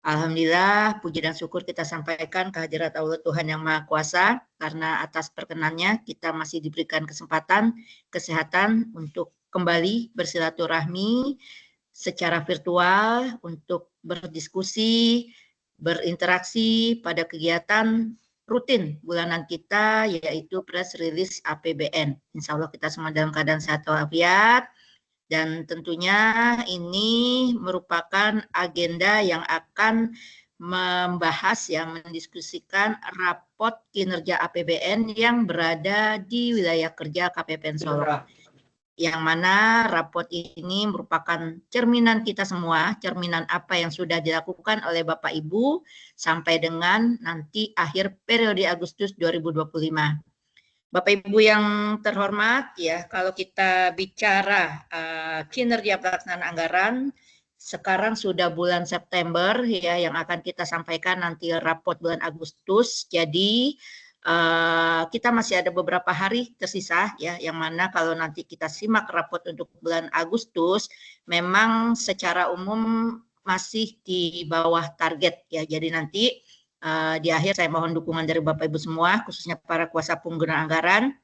Alhamdulillah, puji dan syukur kita sampaikan kehadirat Allah Tuhan Yang Maha Kuasa, karena atas perkenannya kita masih diberikan kesempatan, kesehatan untuk kembali bersilaturahmi secara virtual untuk berdiskusi, berinteraksi pada kegiatan rutin bulanan kita, yaitu press release APBN. Insya Allah kita semua dalam keadaan sehat walafiat. Dan tentunya ini merupakan agenda yang akan membahas, yang mendiskusikan rapot kinerja APBN yang berada di wilayah kerja KPPN Solo. Yang mana rapot ini merupakan cerminan kita semua, cerminan apa yang sudah dilakukan oleh Bapak Ibu sampai dengan nanti akhir periode Agustus 2025. Bapak Ibu yang terhormat, ya, kalau kita bicara kinerja pelaksanaan anggaran, sekarang sudah bulan September, ya, yang akan kita sampaikan nanti rapot bulan Agustus. Jadi kita masih ada beberapa hari tersisa, ya, yang mana kalau nanti kita simak rapot untuk bulan Agustus, memang secara umum masih di bawah target, ya. Jadi nanti di akhir saya mohon dukungan dari Bapak Ibu semua, khususnya para kuasa pengguna anggaran,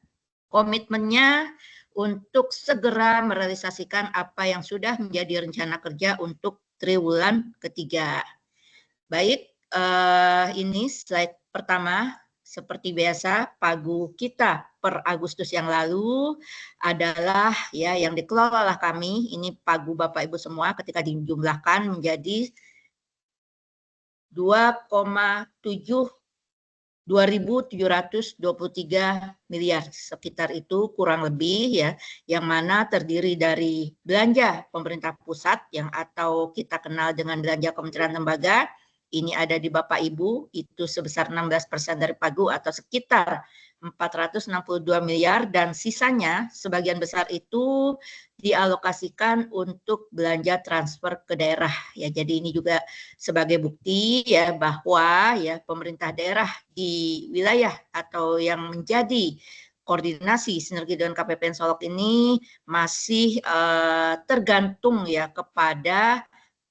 komitmennya untuk segera merealisasikan apa yang sudah menjadi rencana kerja untuk triwulan ketiga. Baik, ini slide pertama. Seperti biasa, pagu kita per Agustus yang lalu adalah, ya, yang dikelola oleh kami. Ini pagu Bapak Ibu semua ketika dijumlahkan menjadi 2,723 miliar, sekitar itu kurang lebih, ya, yang mana terdiri dari belanja pemerintah pusat yang atau kita kenal dengan belanja kementerian lembaga, ini ada di Bapak Ibu, itu sebesar 16% dari pagu atau sekitar 462 miliar, dan sisanya sebagian besar itu dialokasikan untuk belanja transfer ke daerah, ya. Jadi ini juga sebagai bukti, ya, bahwa, ya, pemerintah daerah di wilayah atau yang menjadi koordinasi sinergi dengan KPPN Solok ini masih tergantung, ya, kepada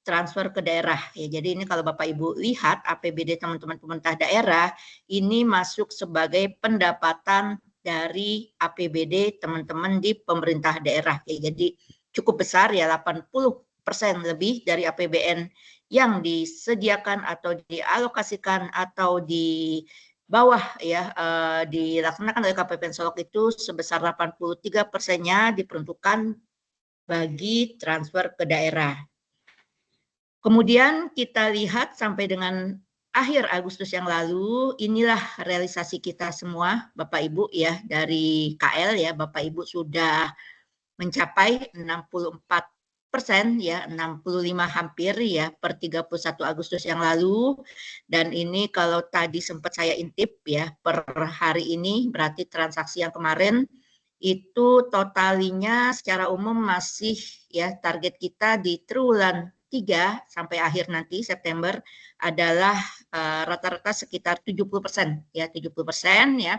transfer ke daerah, ya. Jadi ini kalau Bapak Ibu lihat APBD teman-teman pemerintah daerah ini masuk sebagai pendapatan dari APBD teman-teman di pemerintah daerah, ya. Jadi cukup besar, ya, 80% lebih dari APBN yang disediakan atau dialokasikan atau di bawah, ya, dilaksanakan oleh KPPN Solok itu sebesar 83%-nya diperuntukkan bagi transfer ke daerah. Kemudian kita lihat sampai dengan akhir Agustus yang lalu, inilah realisasi kita semua, Bapak Ibu, ya, dari KL, ya, Bapak Ibu sudah mencapai 64%, ya, 65 hampir, ya, per 31 Agustus yang lalu. Dan ini kalau tadi sempat saya intip, ya, per hari ini berarti transaksi yang kemarin itu totalinya secara umum masih, ya, target kita di triwulan 3 sampai akhir nanti September adalah rata-rata sekitar 70%, ya, 70%, ya.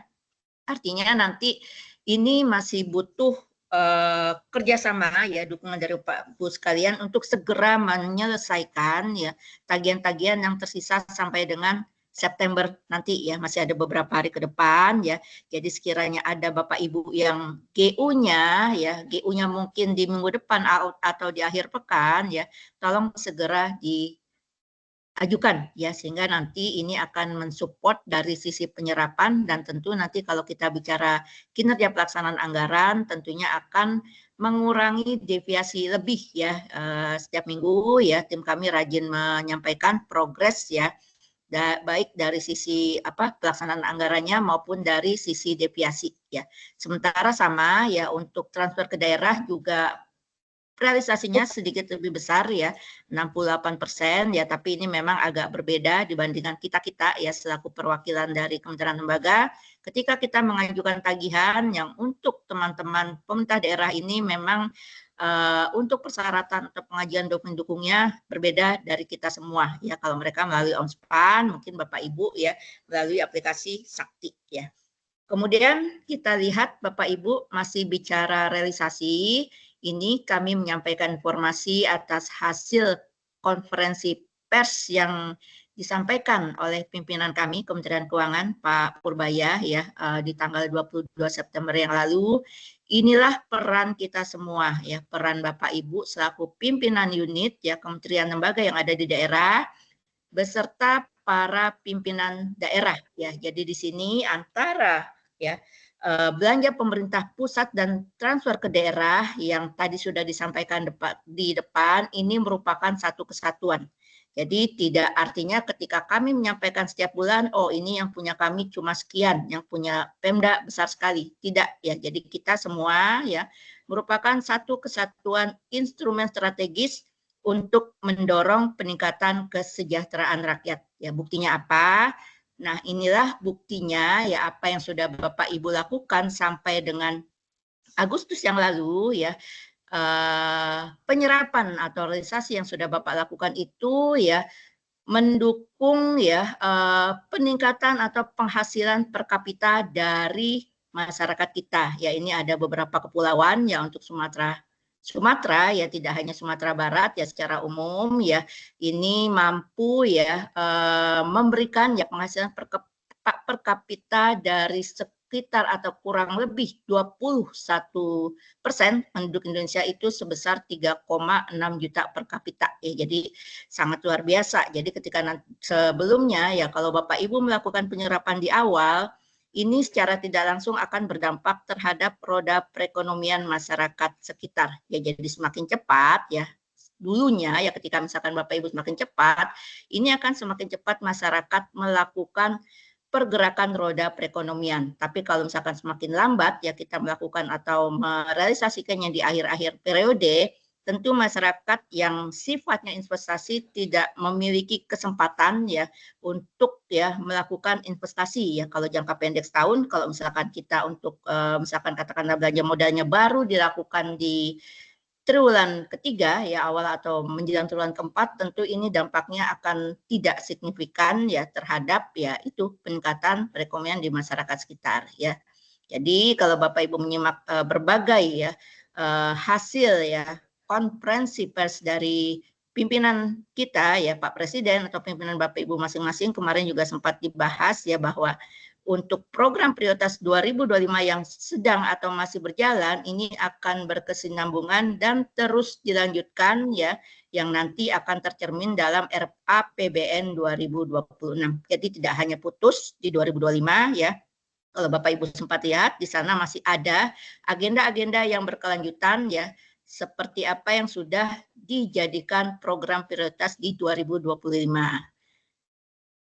Artinya nanti ini masih butuh kerjasama, ya, dukungan dari Pak Bu sekalian untuk segera menyelesaikan, ya, tagihan-tagihan yang tersisa sampai dengan September nanti, ya, masih ada beberapa hari ke depan, ya. Jadi sekiranya ada Bapak Ibu yang GU-nya, ya, GU-nya mungkin di minggu depan atau di akhir pekan, ya, tolong segera diajukan, ya, sehingga nanti ini akan mensupport dari sisi penyerapan, dan tentu nanti kalau kita bicara kinerja pelaksanaan anggaran tentunya akan mengurangi deviasi lebih, ya. Setiap minggu, ya, tim kami rajin menyampaikan progres, ya, baik dari sisi pelaksanaan anggarannya maupun dari sisi deviasi, ya. Sementara sama, ya, untuk transfer ke daerah juga realisasinya sedikit lebih besar, ya, 68%, ya, tapi ini memang agak berbeda dibandingkan kita, ya, selaku perwakilan dari kementerian lembaga. Ketika kita mengajukan tagihan yang untuk teman-teman pemerintah daerah ini memang untuk persyaratan atau pengajian dokumen dukungnya berbeda dari kita semua, ya. Kalau mereka melalui OnSpan, mungkin Bapak Ibu, ya, melalui aplikasi Sakti, ya. Kemudian kita lihat Bapak Ibu masih bicara realisasi, ini kami menyampaikan informasi atas hasil konferensi pers yang disampaikan oleh pimpinan kami Kementerian Keuangan Pak Purbaya ya di tanggal 22 September yang lalu. Inilah peran kita semua ya, peran Bapak Ibu selaku pimpinan unit ya kementerian lembaga yang ada di daerah beserta para pimpinan daerah ya. Jadi di sini antara ya belanja pemerintah pusat dan transfer ke daerah yang tadi sudah disampaikan di depan ini merupakan satu kesatuan. Jadi tidak artinya ketika kami menyampaikan setiap bulan, oh ini yang punya kami cuma sekian, yang punya Pemda besar sekali. Tidak ya. Jadi kita semua ya merupakan satu kesatuan instrumen strategis untuk mendorong peningkatan kesejahteraan rakyat. Ya, buktinya apa? Nah, inilah buktinya ya apa yang sudah Bapak Ibu lakukan sampai dengan Agustus yang lalu ya. Penyerapan atau realisasi yang sudah Bapak lakukan itu ya mendukung ya peningkatan atau penghasilan per kapita dari masyarakat kita. Ya, ini ada beberapa kepulauan ya untuk Sumatera ya, tidak hanya Sumatera Barat ya, secara umum ya ini mampu ya memberikan ya penghasilan per kapita dari sekitar atau kurang lebih 21% penduduk Indonesia itu sebesar 3,6 juta per kapita ya. Jadi sangat luar biasa. Jadi ketika sebelumnya ya kalau Bapak Ibu melakukan penyerapan di awal, ini secara tidak langsung akan berdampak terhadap roda perekonomian masyarakat sekitar. Ya, jadi semakin cepat ya dulunya ya ketika misalkan Bapak Ibu semakin cepat, ini akan semakin cepat masyarakat melakukan pergerakan roda perekonomian. Tapi kalau misalkan semakin lambat ya kita melakukan atau merealisasikannya di akhir-akhir periode, tentu masyarakat yang sifatnya investasi tidak memiliki kesempatan ya untuk ya melakukan investasi ya. Kalau jangka pendek setahun, kalau misalkan kita untuk misalkan katakanlah belanja modalnya baru dilakukan di triwulan ketiga ya awal atau menjelang triwulan keempat, tentu ini dampaknya akan tidak signifikan ya terhadap ya itu peningkatan perekonomian di masyarakat sekitar ya. Jadi kalau Bapak Ibu menyimak berbagai ya hasil ya konferensi pers dari pimpinan kita ya Pak Presiden atau pimpinan Bapak Ibu masing-masing kemarin juga sempat dibahas ya bahwa untuk program prioritas 2025 yang sedang atau masih berjalan ini akan berkesinambungan dan terus dilanjutkan ya yang nanti akan tercermin dalam RAPBN 2026. Jadi tidak hanya putus di 2025 ya. Kalau Bapak Ibu sempat lihat di sana masih ada agenda-agenda yang berkelanjutan ya seperti apa yang sudah dijadikan program prioritas di 2025.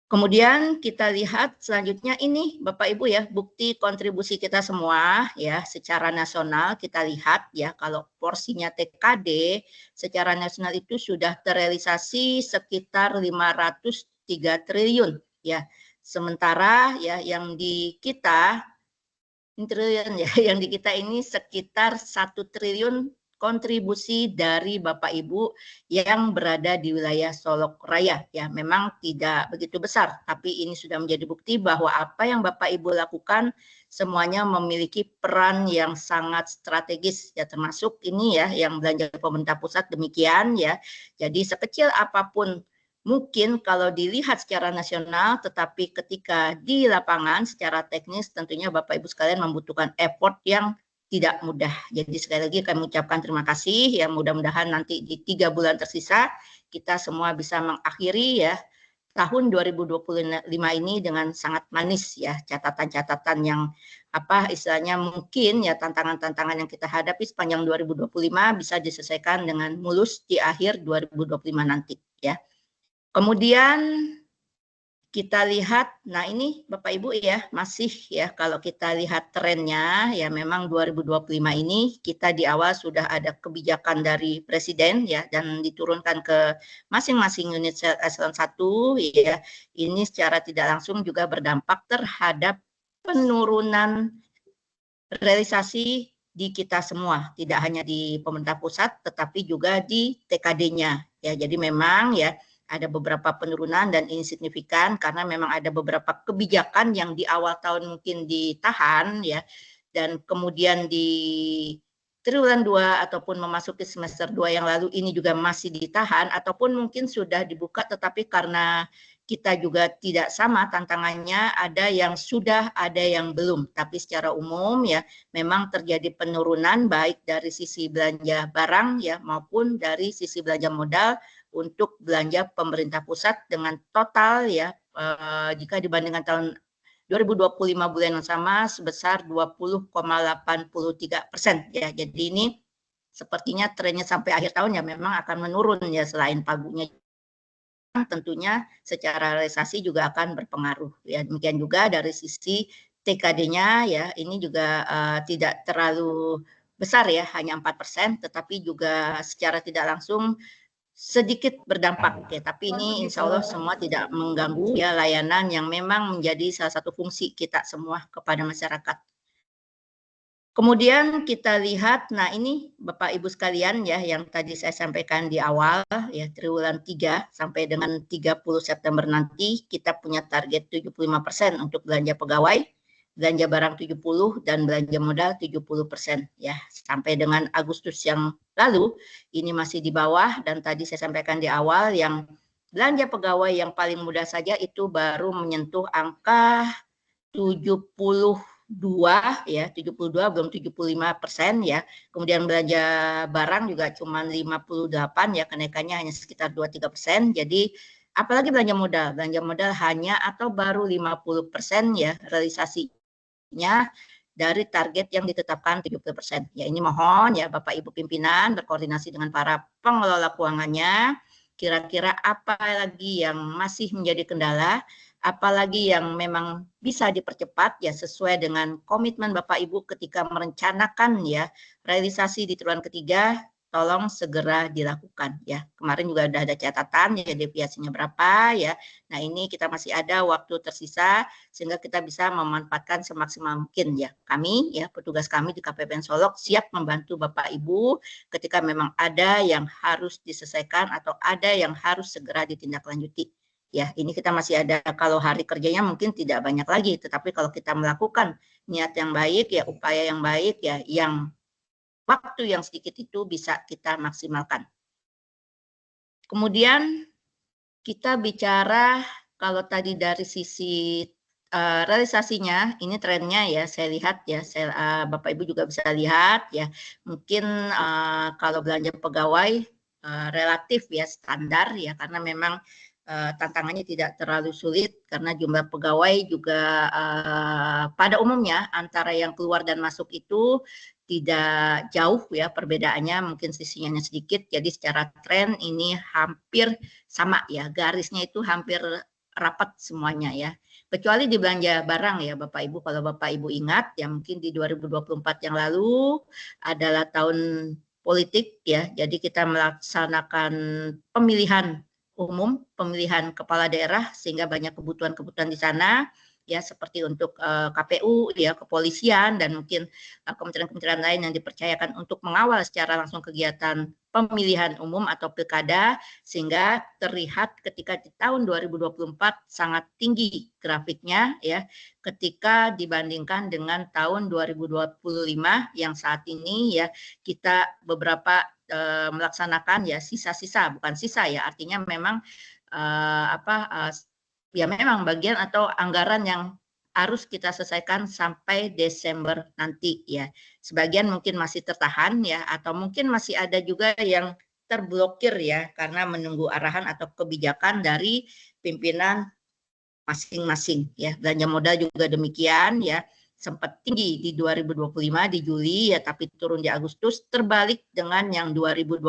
Kemudian kita lihat selanjutnya ini Bapak Ibu ya bukti kontribusi kita semua ya secara nasional kita lihat ya kalau porsinya TKD secara nasional itu sudah terrealisasi sekitar 503 triliun ya. Sementara ya yang di kita triliun ya yang di kita ini sekitar 1 triliun kontribusi dari Bapak Ibu yang berada di wilayah Solok Raya ya memang tidak begitu besar tapi ini sudah menjadi bukti bahwa apa yang Bapak Ibu lakukan semuanya memiliki peran yang sangat strategis ya termasuk ini ya yang belanja pemerintah pusat demikian ya. Jadi sekecil apapun mungkin kalau dilihat secara nasional, tetapi ketika di lapangan secara teknis tentunya Bapak Ibu sekalian membutuhkan effort yang tidak mudah. Jadi sekali lagi kami mengucapkan terima kasih ya mudah-mudahan nanti di 3 bulan tersisa kita semua bisa mengakhiri ya tahun 2025 ini dengan sangat manis ya catatan-catatan yang apa istilahnya mungkin ya tantangan-tantangan yang kita hadapi sepanjang 2025 bisa diselesaikan dengan mulus di akhir 2025 nanti ya. Kemudian kita lihat, nah ini Bapak Ibu ya masih ya kalau kita lihat trennya ya memang 2025 ini kita di awal sudah ada kebijakan dari Presiden ya dan diturunkan ke masing-masing unit eselon 1 ya ini secara tidak langsung juga berdampak terhadap penurunan realisasi di kita semua, tidak hanya di pemerintah pusat tetapi juga di TKD-nya ya. Jadi memang ya ada beberapa penurunan dan ini signifikan karena memang ada beberapa kebijakan yang di awal tahun mungkin ditahan ya dan kemudian triwulan 2 ataupun memasuki semester 2 yang lalu ini juga masih ditahan ataupun mungkin sudah dibuka tetapi karena kita juga tidak sama tantangannya, ada yang sudah, ada yang belum. Tapi secara umum ya memang terjadi penurunan baik dari sisi belanja barang ya maupun dari sisi belanja modal untuk belanja pemerintah pusat dengan total ya jika dibandingkan tahun 2025 bulan yang sama sebesar 20,83% ya. Jadi ini sepertinya trennya sampai akhir tahun ya memang akan menurun ya, selain pagunya tentunya secara realisasi juga akan berpengaruh ya. Demikian juga dari sisi TKD-nya ya, ini juga tidak terlalu besar ya, hanya 4%, tetapi juga secara tidak langsung sedikit berdampak ya, tapi ini insya Allah semua tidak mengganggu ya layanan yang memang menjadi salah satu fungsi kita semua kepada masyarakat. Kemudian kita lihat, nah ini Bapak Ibu sekalian ya yang tadi saya sampaikan di awal ya, triwulan 3 sampai dengan 30 September nanti kita punya target 75% untuk belanja pegawai, belanja barang 70 dan belanja modal 70% ya. Sampai dengan Agustus yang lalu ini masih di bawah, dan tadi saya sampaikan di awal yang belanja pegawai yang paling mudah saja itu baru menyentuh angka 72 ya, 72 belum 75% ya. Kemudian belanja barang juga cuma 58 ya, kenaikannya hanya sekitar 2-3%. Jadi apalagi belanja modal hanya atau baru 50% ya realisasinya dari target yang ditetapkan 70%. Ya ini mohon ya Bapak Ibu pimpinan berkoordinasi dengan para pengelola keuangannya, kira-kira apa lagi yang masih menjadi kendala, apalagi yang memang bisa dipercepat ya sesuai dengan komitmen Bapak Ibu ketika merencanakan ya realisasi di triwulan ketiga, tolong segera dilakukan ya. Kemarin juga sudah ada catatan ya deviasinya berapa ya. Nah ini kita masih ada waktu tersisa sehingga kita bisa memanfaatkan semaksimal mungkin ya. Kami ya petugas kami di KPPN Solok siap membantu Bapak Ibu ketika memang ada yang harus diselesaikan atau ada yang harus segera ditindaklanjuti. Ya, ini kita masih ada, kalau hari kerjanya mungkin tidak banyak lagi, tetapi kalau kita melakukan niat yang baik, ya upaya yang baik, ya yang waktu yang sedikit itu bisa kita maksimalkan. Kemudian kita bicara kalau tadi dari sisi realisasinya, ini trennya ya saya lihat ya, Bapak Ibu juga bisa lihat ya, mungkin kalau belanja pegawai relatif ya standar ya, karena memang tantangannya tidak terlalu sulit karena jumlah pegawai juga pada umumnya antara yang keluar dan masuk itu tidak jauh ya perbedaannya, mungkin sisinya sedikit, jadi secara tren ini hampir sama ya, garisnya itu hampir rapat semuanya ya, kecuali di belanja barang ya Bapak Ibu. Kalau Bapak Ibu ingat ya mungkin di 2024 yang lalu adalah tahun politik ya, jadi kita melaksanakan pemilihan umum, pemilihan kepala daerah, sehingga banyak kebutuhan-kebutuhan di sana ya, seperti untuk KPU ya, kepolisian, dan mungkin kementerian-kementerian lain yang dipercayakan untuk mengawal secara langsung kegiatan pemilihan umum atau pilkada, sehingga terlihat ketika di tahun 2024 sangat tinggi grafiknya ya ketika dibandingkan dengan tahun 2025 yang saat ini ya kita beberapa melaksanakan ya sisa-sisa, bukan sisa ya, artinya memang ya memang bagian atau anggaran yang harus kita selesaikan sampai Desember nanti ya. Sebagian mungkin masih tertahan ya, atau mungkin masih ada juga yang terblokir ya karena menunggu arahan atau kebijakan dari pimpinan masing-masing ya. Belanja modal juga demikian ya, sempat tinggi di 2025 di Juli ya, tapi turun di Agustus, terbalik dengan yang 2025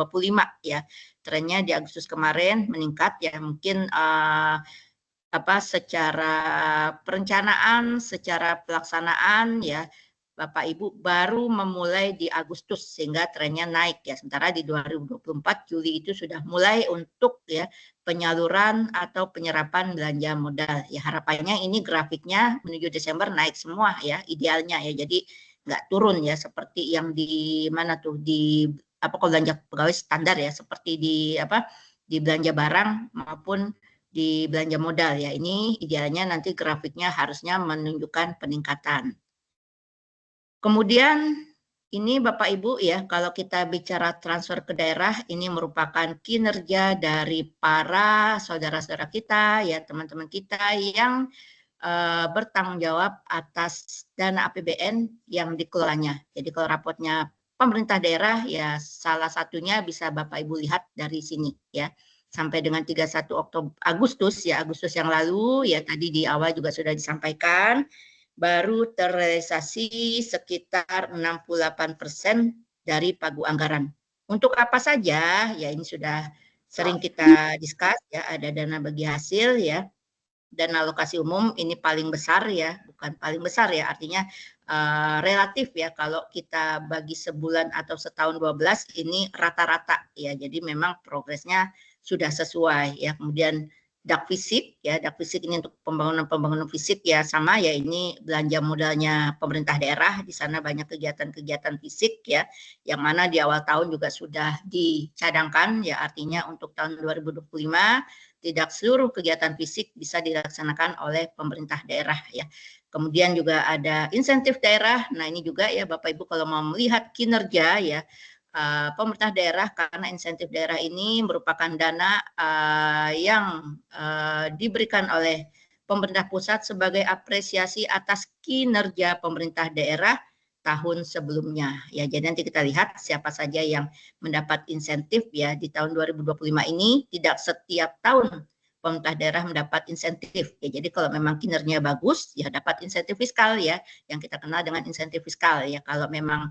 ya. Trennya di Agustus kemarin meningkat ya, mungkin secara perencanaan, secara pelaksanaan ya Bapak Ibu baru memulai di Agustus sehingga trennya naik ya. Sementara di 2024 Juli itu sudah mulai untuk ya penyaluran atau penyerapan belanja modal. Ya harapannya ini grafiknya menuju Desember naik semua ya, idealnya ya. Jadi nggak turun ya seperti yang di mana tuh di kalau belanja pegawai standar ya, seperti di belanja barang maupun di belanja modal ya. Ini idealnya nanti grafiknya harusnya menunjukkan peningkatan. Kemudian ini Bapak Ibu ya, kalau kita bicara transfer ke daerah, ini merupakan kinerja dari para saudara-saudara kita, ya teman-teman kita yang bertanggung jawab atas dana APBN yang dikelolanya. Jadi kalau raportnya pemerintah daerah, ya salah satunya bisa Bapak Ibu lihat dari sini ya. Sampai dengan 31 Agustus yang lalu, ya tadi di awal juga sudah disampaikan, baru terrealisasi sekitar 68% dari pagu anggaran. Untuk apa saja? Ya ini sudah sering kita discuss ya, ada dana bagi hasil ya, dana alokasi umum ini paling besar ya, bukan paling besar ya, artinya relatif ya, kalau kita bagi sebulan atau setahun 12 ini rata-rata ya, jadi memang progresnya sudah sesuai ya. Kemudian dak fisik ya, dak fisik ini untuk pembangunan fisik ya, sama ya, ini belanja modalnya pemerintah daerah, di sana banyak kegiatan-kegiatan fisik ya, yang mana di awal tahun juga sudah dicadangkan ya, artinya untuk tahun 2025 tidak seluruh kegiatan fisik bisa dilaksanakan oleh pemerintah daerah ya. Kemudian juga ada insentif daerah. Nah ini juga ya Bapak Ibu kalau mau melihat kinerja ya pemerintah daerah, karena insentif daerah ini merupakan dana yang diberikan oleh pemerintah pusat sebagai apresiasi atas kinerja pemerintah daerah tahun sebelumnya. Ya, jadi nanti kita lihat siapa saja yang mendapat insentif ya di tahun 2025 ini. Tidak setiap tahun pemerintah daerah mendapat insentif. Ya, jadi kalau memang kinerjanya bagus, ya dapat insentif fiskal ya, yang kita kenal dengan insentif fiskal ya. Kalau memang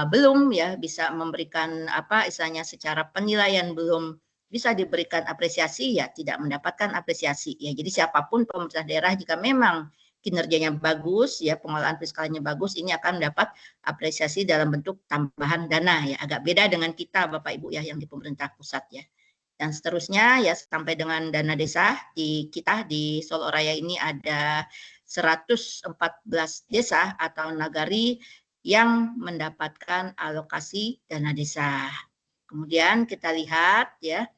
belum ya bisa memberikan apa istilahnya secara penilaian belum bisa diberikan apresiasi ya tidak mendapatkan apresiasi ya. Jadi siapapun pemerintah daerah jika memang kinerjanya bagus ya, pengelolaan fiskalnya bagus, ini akan mendapat apresiasi dalam bentuk tambahan dana ya. Agak beda dengan kita Bapak Ibu ya yang di pemerintah pusat ya. Dan seterusnya ya sampai dengan dana desa kita di Solo Raya ini ada 114 desa atau nagari yang mendapatkan alokasi dana desa. Kemudian kita lihat ya,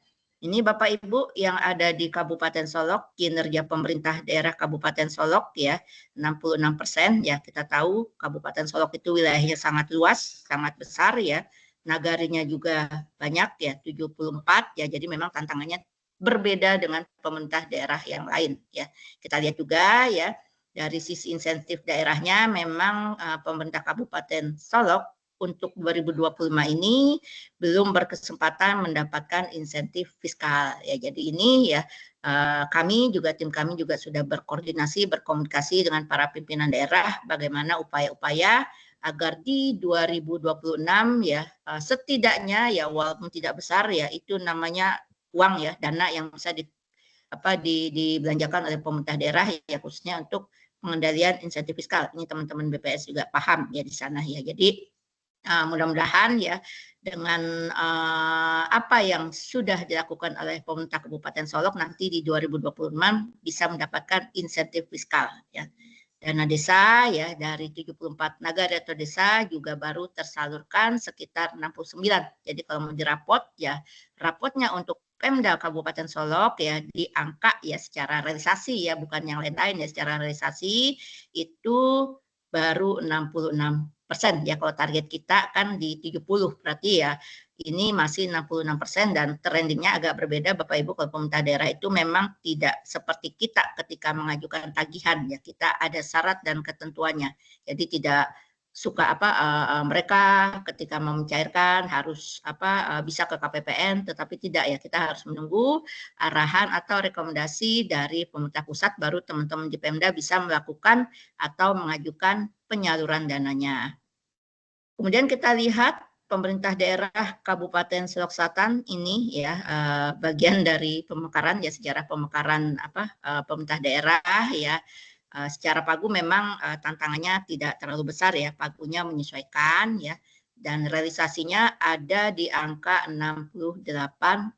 ini Bapak Ibu yang ada di Kabupaten Solok, kinerja pemerintah daerah Kabupaten Solok ya, 66% ya. Kita tahu Kabupaten Solok itu wilayahnya sangat luas, sangat besar ya. Nagarinya juga banyak ya, 74 ya. Jadi memang tantangannya berbeda dengan pemerintah daerah yang lain ya. Kita lihat juga ya, dari sisi insentif daerahnya memang pemerintah Kabupaten Solok untuk 2025 ini belum berkesempatan mendapatkan insentif fiskal ya. Jadi ini ya tim kami juga sudah berkoordinasi, berkomunikasi dengan para pimpinan daerah bagaimana upaya-upaya agar di 2026 ya setidaknya ya walaupun tidak besar ya, itu namanya uang ya, dana yang bisa dibelanjakan oleh pemerintah daerah ya, khususnya untuk pengendalian insentif fiskal. Ini teman-teman BPS juga paham ya di sana ya. Jadi mudah-mudahan ya dengan apa yang sudah dilakukan oleh pemerintah Kabupaten Solok nanti di 2026 bisa mendapatkan insentif fiskal ya. Dana desa ya dari 74 nagari atau desa juga baru tersalurkan sekitar 69. Jadi kalau mau dirapot ya, rapotnya untuk Pemda Kabupaten Solok ya di angka ya secara realisasi ya, bukan yang lain-lain ya, secara realisasi itu baru 66%. Ya kalau target kita kan di 70, berarti ya ini masih 66% dan trendingnya agak berbeda Bapak Ibu. Kalau pemerintah daerah itu memang tidak seperti kita ketika mengajukan tagihan ya, kita ada syarat dan ketentuannya. Jadi tidak suka mereka ketika mau mencairkan harus bisa ke KPPN, tetapi tidak ya, kita harus menunggu arahan atau rekomendasi dari pemerintah pusat, baru teman-teman di Pemda bisa melakukan atau mengajukan penyaluran dananya. Kemudian kita lihat pemerintah daerah Kabupaten Solok Selatan ini ya bagian dari pemekaran ya, sejarah pemekaran pemerintah daerah ya. Secara pagu memang tantangannya tidak terlalu besar ya, pagunya menyesuaikan ya, dan realisasinya ada di angka 68,25%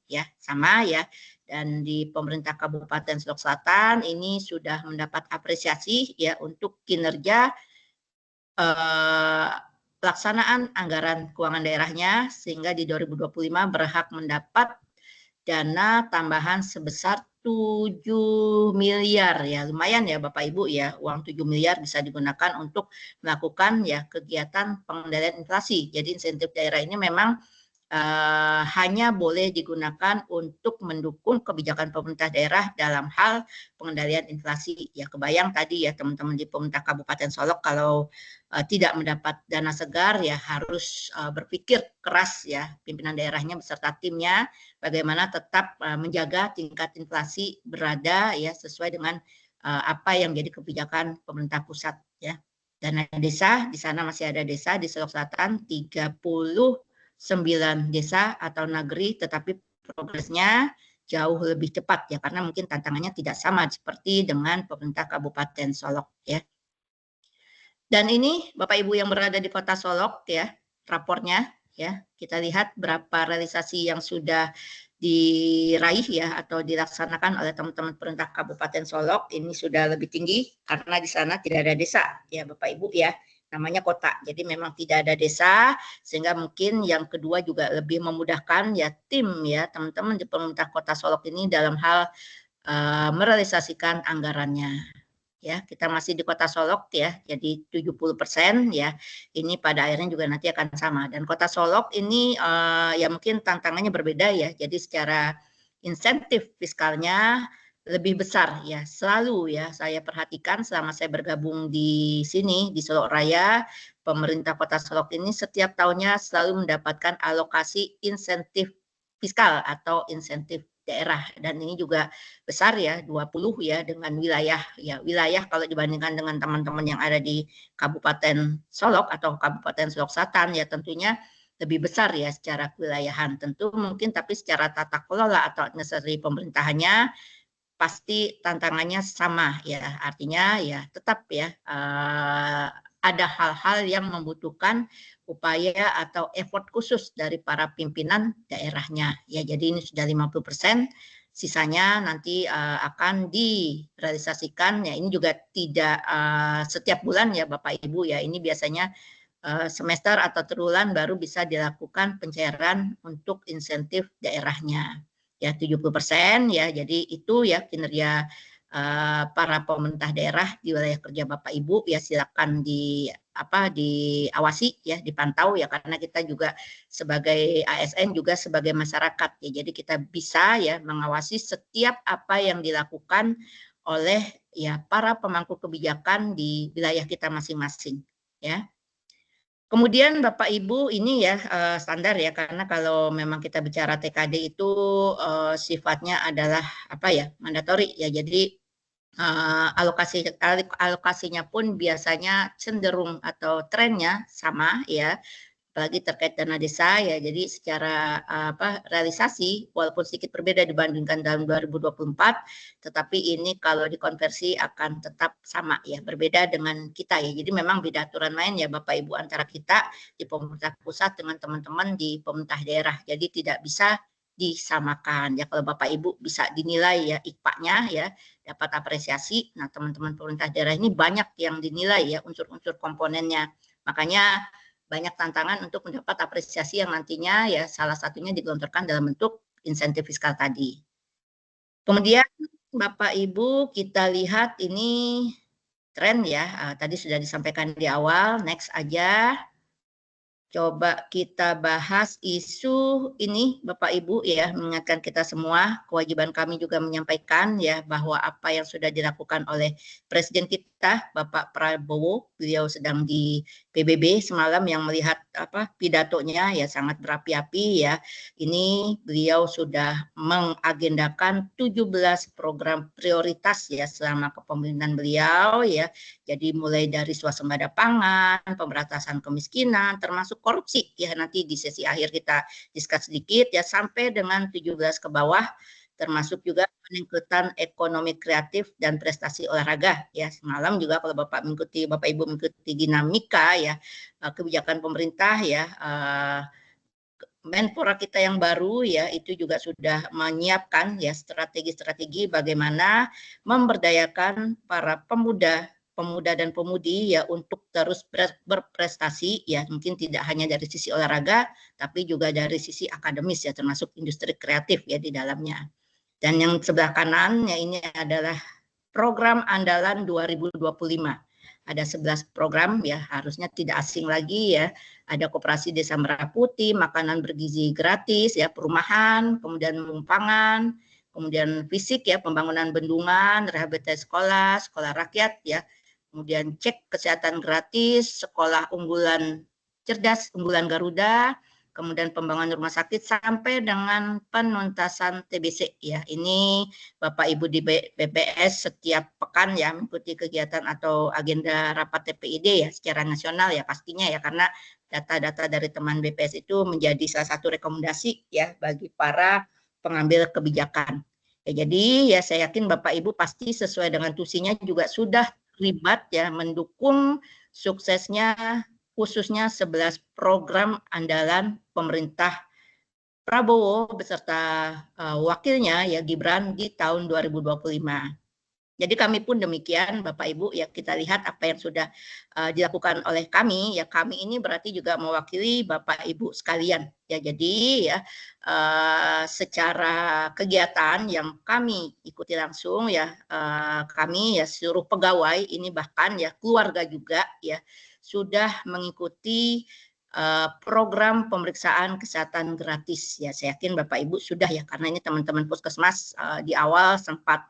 ya, sama ya. Dan di pemerintah Kabupaten Solok Selatan ini sudah mendapat apresiasi ya untuk kinerja pelaksanaan anggaran keuangan daerahnya, sehingga di 2025 berhak mendapat dana tambahan sebesar 7 miliar ya, lumayan ya Bapak Ibu ya, uang 7 miliar bisa digunakan untuk melakukan ya kegiatan pengendalian inflasi. Jadi insentif daerah ini memang hanya boleh digunakan untuk mendukung kebijakan pemerintah daerah dalam hal pengendalian inflasi. Ya kebayang tadi ya teman-teman di pemerintah Kabupaten Solok kalau tidak mendapat dana segar ya harus berpikir keras ya pimpinan daerahnya beserta timnya bagaimana tetap menjaga tingkat inflasi berada ya sesuai dengan apa yang jadi kebijakan pemerintah pusat ya. Dana desa di sana masih ada desa di Solok Selatan 39 desa atau negeri, tetapi progresnya jauh lebih cepat ya karena mungkin tantangannya tidak sama seperti dengan pemerintah Kabupaten Solok ya. Dan ini Bapak Ibu yang berada di Kota Solok ya, rapornya ya. Kita lihat berapa realisasi yang sudah diraih ya atau dilaksanakan oleh teman-teman pemerintah Kabupaten Solok ini sudah lebih tinggi karena di sana tidak ada desa ya Bapak Ibu ya, namanya kota. Jadi memang tidak ada desa sehingga mungkin yang kedua juga lebih memudahkan ya tim ya teman-teman di pemerintah Kota Solok ini dalam hal merealisasikan anggarannya. Ya, kita masih di Kota Solok ya, jadi 70% ya. Ini pada akhirnya juga nanti akan sama. Dan Kota Solok ini ya mungkin tantangannya berbeda ya. Jadi secara insentif fiskalnya lebih besar ya. Selalu ya saya perhatikan selama saya bergabung di sini di Solok Raya, pemerintah Kota Solok ini setiap tahunnya selalu mendapatkan alokasi insentif fiskal atau insentif daerah dan ini juga besar ya 20 ya dengan wilayah kalau dibandingkan dengan teman-teman yang ada di Kabupaten Solok atau Kabupaten Solok Selatan ya tentunya lebih besar ya secara kewilayahan tentu mungkin tapi secara tata kelola atau administrasi pemerintahannya pasti tantangannya sama ya artinya ya tetap ya ada hal-hal yang membutuhkan upaya atau effort khusus dari para pimpinan daerahnya. Ya, jadi ini sudah 50%, sisanya nanti akan direalisasikan. Ya, ini juga tidak setiap bulan ya Bapak Ibu ya. Ini biasanya semester atau triwulan baru bisa dilakukan pencairan untuk insentif daerahnya. Ya, 70% ya. Jadi itu ya kinerja para pemerintah daerah di wilayah kerja Bapak Ibu ya silakan diawasi ya dipantau ya karena kita juga sebagai ASN juga sebagai masyarakat ya jadi kita bisa ya mengawasi setiap apa yang dilakukan oleh ya para pemangku kebijakan di wilayah kita masing-masing ya. Kemudian Bapak Ibu ini ya standar ya karena kalau memang kita bicara TKD itu sifatnya adalah apa ya mandatori ya jadi alokasinya pun biasanya cenderung atau trennya sama ya apalagi terkait dana desa ya jadi secara realisasi walaupun sedikit berbeda dibandingkan dalam 2024 tetapi ini kalau dikonversi akan tetap sama ya berbeda dengan kita ya jadi memang beda aturan main ya Bapak Ibu antara kita di pemerintah pusat dengan teman-teman di pemerintah daerah jadi tidak bisa disamakan ya kalau Bapak Ibu bisa dinilai ya IKPA-nya ya dapat apresiasi nah teman-teman pemerintah daerah ini banyak yang dinilai ya unsur-unsur komponennya makanya banyak tantangan untuk mendapat apresiasi yang nantinya ya salah satunya digelontorkan dalam bentuk insentif fiskal tadi. Kemudian Bapak Ibu kita lihat ini tren ya, tadi sudah disampaikan di awal, next aja. Coba kita bahas isu ini Bapak Ibu ya, mengingatkan kita semua, kewajiban kami juga menyampaikan ya bahwa apa yang sudah dilakukan oleh Presiden kita Bapak Prabowo, beliau sedang di PBB semalam yang melihat pidatonya ya sangat berapi-api ya. Ini beliau sudah mengagendakan 17 program prioritas ya selama kepemimpinan beliau ya. Jadi mulai dari swasembada pangan, pemberantasan kemiskinan, termasuk korupsi ya nanti di sesi akhir kita diskus sedikit ya sampai dengan 17 ke bawah termasuk juga peningkatan ekonomi kreatif dan prestasi olahraga ya semalam juga kalau Bapak Ibu mengikuti dinamika ya kebijakan pemerintah ya Menpora kita yang baru ya itu juga sudah menyiapkan ya strategi-strategi bagaimana memberdayakan para pemuda dan pemudi ya untuk terus berprestasi ya mungkin tidak hanya dari sisi olahraga tapi juga dari sisi akademis ya termasuk industri kreatif ya di dalamnya. Dan yang sebelah kanan ya ini adalah program andalan 2025. Ada 11 program ya, harusnya tidak asing lagi ya. Ada Koperasi Desa Merah Putih, makanan bergizi gratis ya, perumahan, kemudian pangan, kemudian fisik ya, pembangunan bendungan, rehabilitasi sekolah, sekolah rakyat ya. Kemudian cek kesehatan gratis, sekolah unggulan cerdas, unggulan Garuda, kemudian pembangunan rumah sakit sampai dengan penuntasan TBC ya. Ini Bapak Ibu di BPS setiap pekan ya mengikuti kegiatan atau agenda rapat TPID ya secara nasional ya pastinya ya, karena data-data dari teman BPS itu menjadi salah satu rekomendasi ya bagi para pengambil kebijakan. Ya, jadi ya saya yakin Bapak Ibu pasti sesuai dengan tusinya juga sudah terlibat ya mendukung suksesnya khususnya 11 program andalan pemerintah Prabowo beserta wakilnya ya Gibran di tahun 2025. Jadi kami pun demikian Bapak Ibu ya, kita lihat apa yang sudah dilakukan oleh kami ya, kami ini berarti juga mewakili Bapak Ibu sekalian ya. Jadi ya secara kegiatan yang kami ikuti langsung ya, kami ya seluruh pegawai ini bahkan ya keluarga juga ya sudah mengikuti program pemeriksaan kesehatan gratis ya. Saya yakin Bapak Ibu sudah ya, karena ini teman-teman puskesmas di awal sempat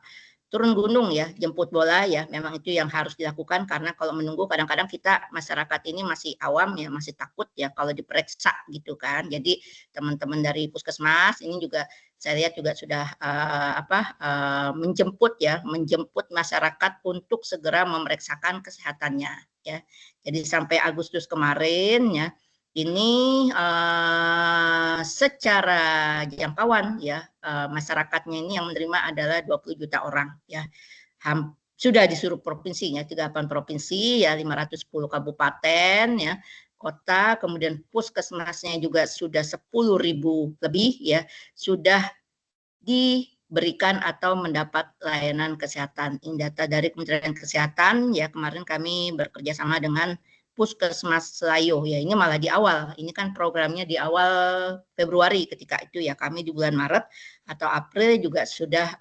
turun gunung ya, jemput bola ya, memang itu yang harus dilakukan karena kalau menunggu kadang-kadang kita masyarakat ini masih awam ya, masih takut ya kalau diperiksa gitu kan. Jadi teman-teman dari puskesmas ini juga saya lihat juga sudah menjemput masyarakat untuk segera memeriksakan kesehatannya ya. Jadi sampai Agustus kemarin ya ini secara jangkauan ya masyarakatnya ini yang menerima adalah 20 juta orang ya. Sudah di seluruh provinsinya 38 provinsi ya 510 kabupaten ya kota, kemudian puskesmasnya juga sudah 10.000 lebih ya sudah diberikan atau mendapat layanan kesehatan. Ini data dari Kementerian Kesehatan ya, kemarin kami bekerja sama dengan Puskesmas Selayo ya, ini malah di awal, ini kan programnya di awal Februari ketika itu ya, kami di bulan Maret atau April juga sudah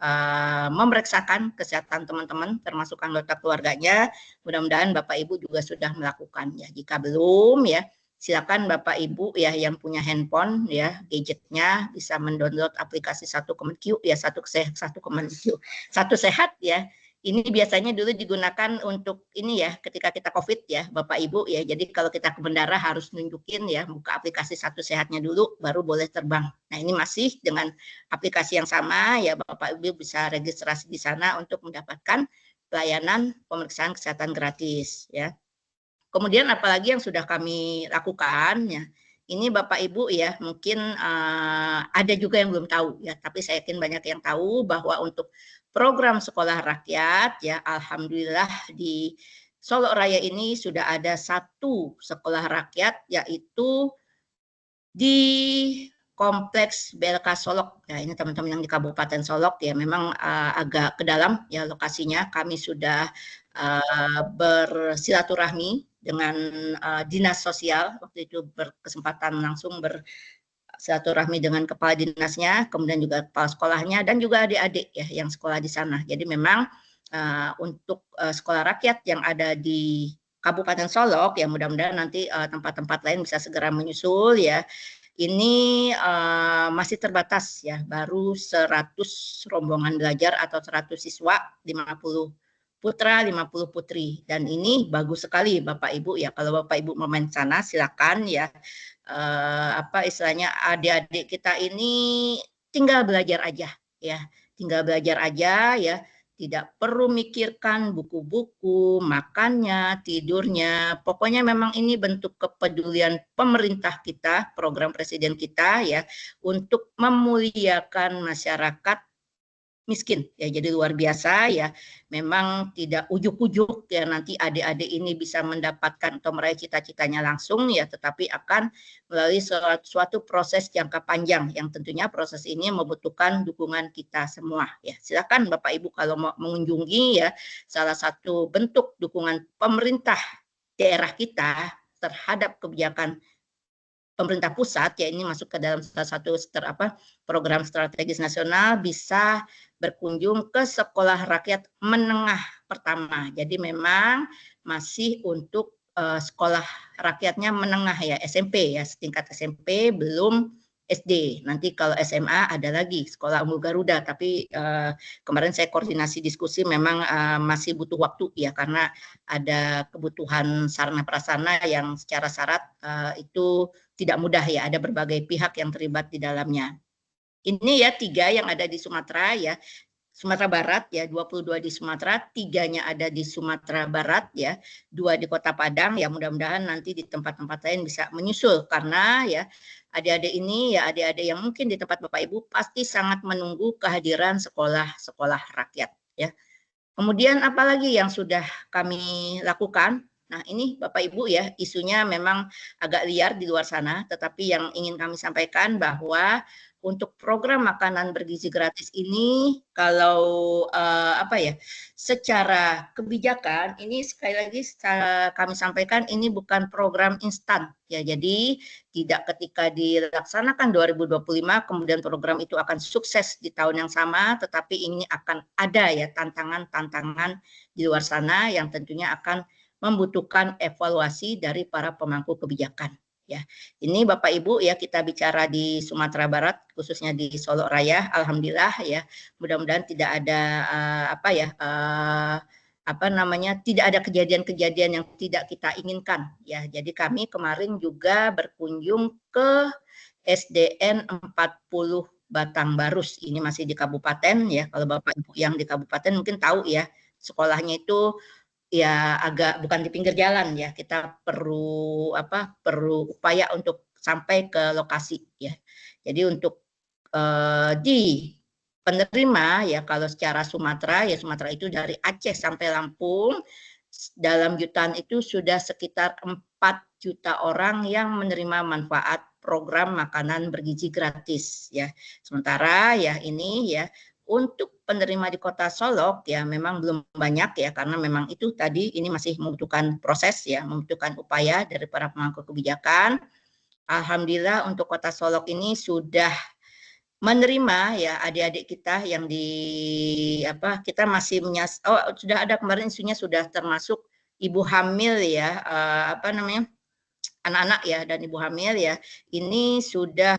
memeriksakan kesehatan teman-teman termasuk anggota keluarganya. Mudah-mudahan Bapak Ibu juga sudah melakukan ya, jika belum ya silakan Bapak Ibu ya yang punya handphone ya gadgetnya bisa mendownload aplikasi Satu Kemenq ya, Satu Sehat ya. Ini biasanya dulu digunakan untuk ini ya ketika kita COVID ya Bapak Ibu ya. Jadi kalau kita ke bandara harus nunjukin ya buka aplikasi Satu Sehatnya dulu baru boleh terbang. Nah ini masih dengan aplikasi yang sama ya Bapak Ibu bisa registrasi di sana untuk mendapatkan pelayanan pemeriksaan kesehatan gratis ya. Kemudian apalagi yang sudah kami lakukan ya, ini Bapak Ibu ya mungkin ada juga yang belum tahu ya, tapi saya yakin banyak yang tahu bahwa untuk program sekolah rakyat ya alhamdulillah di Solo Raya ini sudah ada 1 sekolah rakyat yaitu di Kompleks BLK Solok. Ya ini teman-teman yang di Kabupaten Solok ya memang agak ke dalam ya lokasinya. Kami sudah bersilaturahmi dengan dinas sosial, waktu itu berkesempatan langsung bersilaturahmi dengan kepala dinasnya, kemudian juga kepala sekolahnya dan juga adik-adik ya yang sekolah di sana. Jadi memang untuk sekolah rakyat yang ada di Kabupaten Solok ya mudah-mudahan nanti tempat-tempat lain bisa segera menyusul ya. Ini masih terbatas ya, baru 100 rombongan belajar atau 100 siswa, 50 putra, 50 putri. Dan ini bagus sekali Bapak Ibu ya. Kalau Bapak Ibu mau main sana silakan ya. Istilahnya adik-adik kita ini tinggal belajar aja ya. Tinggal belajar aja ya. Tidak perlu mikirkan buku-buku, makannya, tidurnya. Pokoknya memang ini bentuk kepedulian pemerintah kita, program presiden kita ya untuk memuliakan masyarakat miskin ya, jadi luar biasa ya. Memang tidak ujuk-ujuk ya nanti adik-adik ini bisa mendapatkan atau meraih cita-citanya langsung ya, tetapi akan melalui suatu proses jangka panjang yang tentunya proses ini membutuhkan dukungan kita semua ya. Silakan Bapak Ibu kalau mau mengunjungi ya, salah satu bentuk dukungan pemerintah daerah kita terhadap kebijakan pemerintah pusat ya, ini masuk ke dalam salah satu program strategis nasional, bisa berkunjung ke sekolah rakyat menengah pertama. Jadi memang masih untuk sekolah rakyatnya menengah ya, SMP ya, setingkat SMP, belum SD. Nanti kalau SMA ada lagi sekolah Unggul Garuda, tapi kemarin saya koordinasi diskusi memang masih butuh waktu ya, karena ada kebutuhan sarana prasarana yang secara syarat itu tidak mudah ya, ada berbagai pihak yang terlibat di dalamnya. Ini ya 3 yang ada di Sumatera ya. Sumatera Barat ya, 22 di Sumatera, 3-nya ada di Sumatera Barat ya, 2 di Kota Padang ya, mudah-mudahan nanti di tempat-tempat lain bisa menyusul, karena ya adik-adik ini ya, adik-adik yang mungkin di tempat Bapak Ibu pasti sangat menunggu kehadiran sekolah-sekolah rakyat ya. Kemudian apalagi yang sudah kami lakukan? Nah ini Bapak Ibu ya, isunya memang agak liar di luar sana, tetapi yang ingin kami sampaikan bahwa untuk program makanan bergizi gratis ini, kalau secara kebijakan ini sekali lagi kami sampaikan ini bukan program instan ya. Jadi tidak ketika dilaksanakan 2025 kemudian program itu akan sukses di tahun yang sama, tetapi ini akan ada ya tantangan-tantangan di luar sana yang tentunya akan membutuhkan evaluasi dari para pemangku kebijakan. Ya, ini Bapak Ibu ya, kita bicara di Sumatera Barat, khususnya di Solok Raya, alhamdulillah ya, mudah-mudahan tidak ada tidak ada kejadian-kejadian yang tidak kita inginkan ya. Jadi kami kemarin juga berkunjung ke SDN 40 Batang Barus, ini masih di kabupaten ya. Kalau Bapak Ibu yang di kabupaten mungkin tahu ya, sekolahnya itu ya agak bukan di pinggir jalan ya, kita perlu upaya untuk sampai ke lokasi ya. Jadi untuk di penerima ya, kalau secara Sumatera ya, Sumatera itu dari Aceh sampai Lampung, dalam jutaan itu sudah sekitar 4 juta orang yang menerima manfaat program makanan bergizi gratis ya. Sementara ya ini ya, untuk penerima di Kota Solok ya memang belum banyak ya, karena memang itu tadi ini masih membutuhkan proses ya, membutuhkan upaya dari para pemangku kebijakan. Alhamdulillah untuk Kota Solok ini sudah menerima ya adik-adik kita yang kita masih sudah ada kemarin isunya, sudah termasuk ibu hamil ya, anak-anak ya dan ibu hamil ya, ini sudah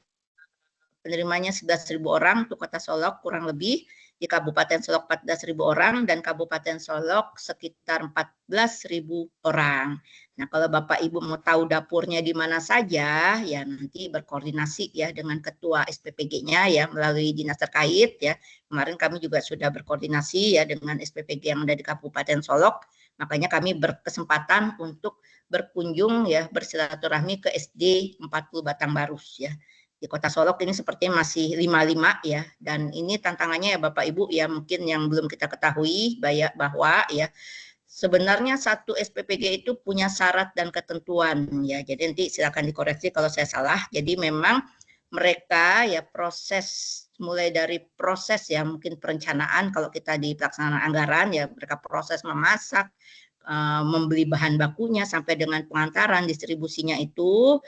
penerimanya 11.000 orang untuk Kota Solok, kurang lebih di Kabupaten Solok 14.000 orang dan Kabupaten Solok sekitar 14.000 orang. Nah, kalau Bapak Ibu mau tahu dapurnya di mana saja, ya nanti berkoordinasi ya dengan Ketua SPPG-nya ya melalui dinas terkait ya. Kemarin kami juga sudah berkoordinasi ya dengan SPPG yang ada di Kabupaten Solok. Makanya kami berkesempatan untuk berkunjung ya, bersilaturahmi ke SD 40 Batang Barus ya. Di Kota Solok ini sepertinya masih 55 ya, dan ini tantangannya ya Bapak Ibu ya, mungkin yang belum kita ketahui bahwa ya sebenarnya satu SPPG itu punya syarat dan ketentuan ya, jadi nanti silakan dikoreksi kalau saya salah. Jadi memang mereka ya mulai dari proses ya mungkin perencanaan, kalau kita di pelaksanaan anggaran ya mereka proses memasak, membeli bahan bakunya sampai dengan pengantaran distribusinya itu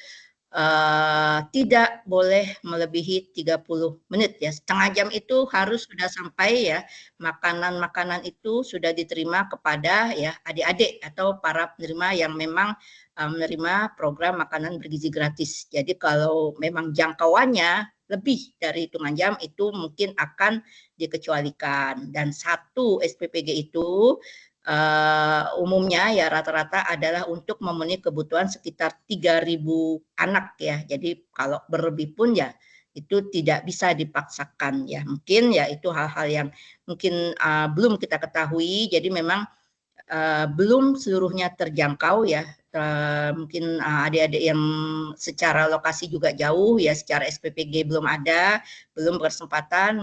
tidak boleh melebihi 30 menit ya. Setengah jam itu harus sudah sampai ya, makanan-makanan itu sudah diterima kepada ya adik-adik atau para penerima yang memang menerima program makanan bergizi gratis. Jadi kalau memang jangkauannya lebih dari hitungan jam itu mungkin akan dikecualikan. Dan satu SPPG itu umumnya ya rata-rata adalah untuk memenuhi kebutuhan sekitar 3.000 anak ya. Jadi kalau berlebih pun ya itu tidak bisa dipaksakan ya. Mungkin ya itu hal-hal yang mungkin belum kita ketahui. Jadi memang belum seluruhnya terjangkau ya. Mungkin adik-adik yang secara lokasi juga jauh ya, secara SPPG belum ada, belum berkesempatan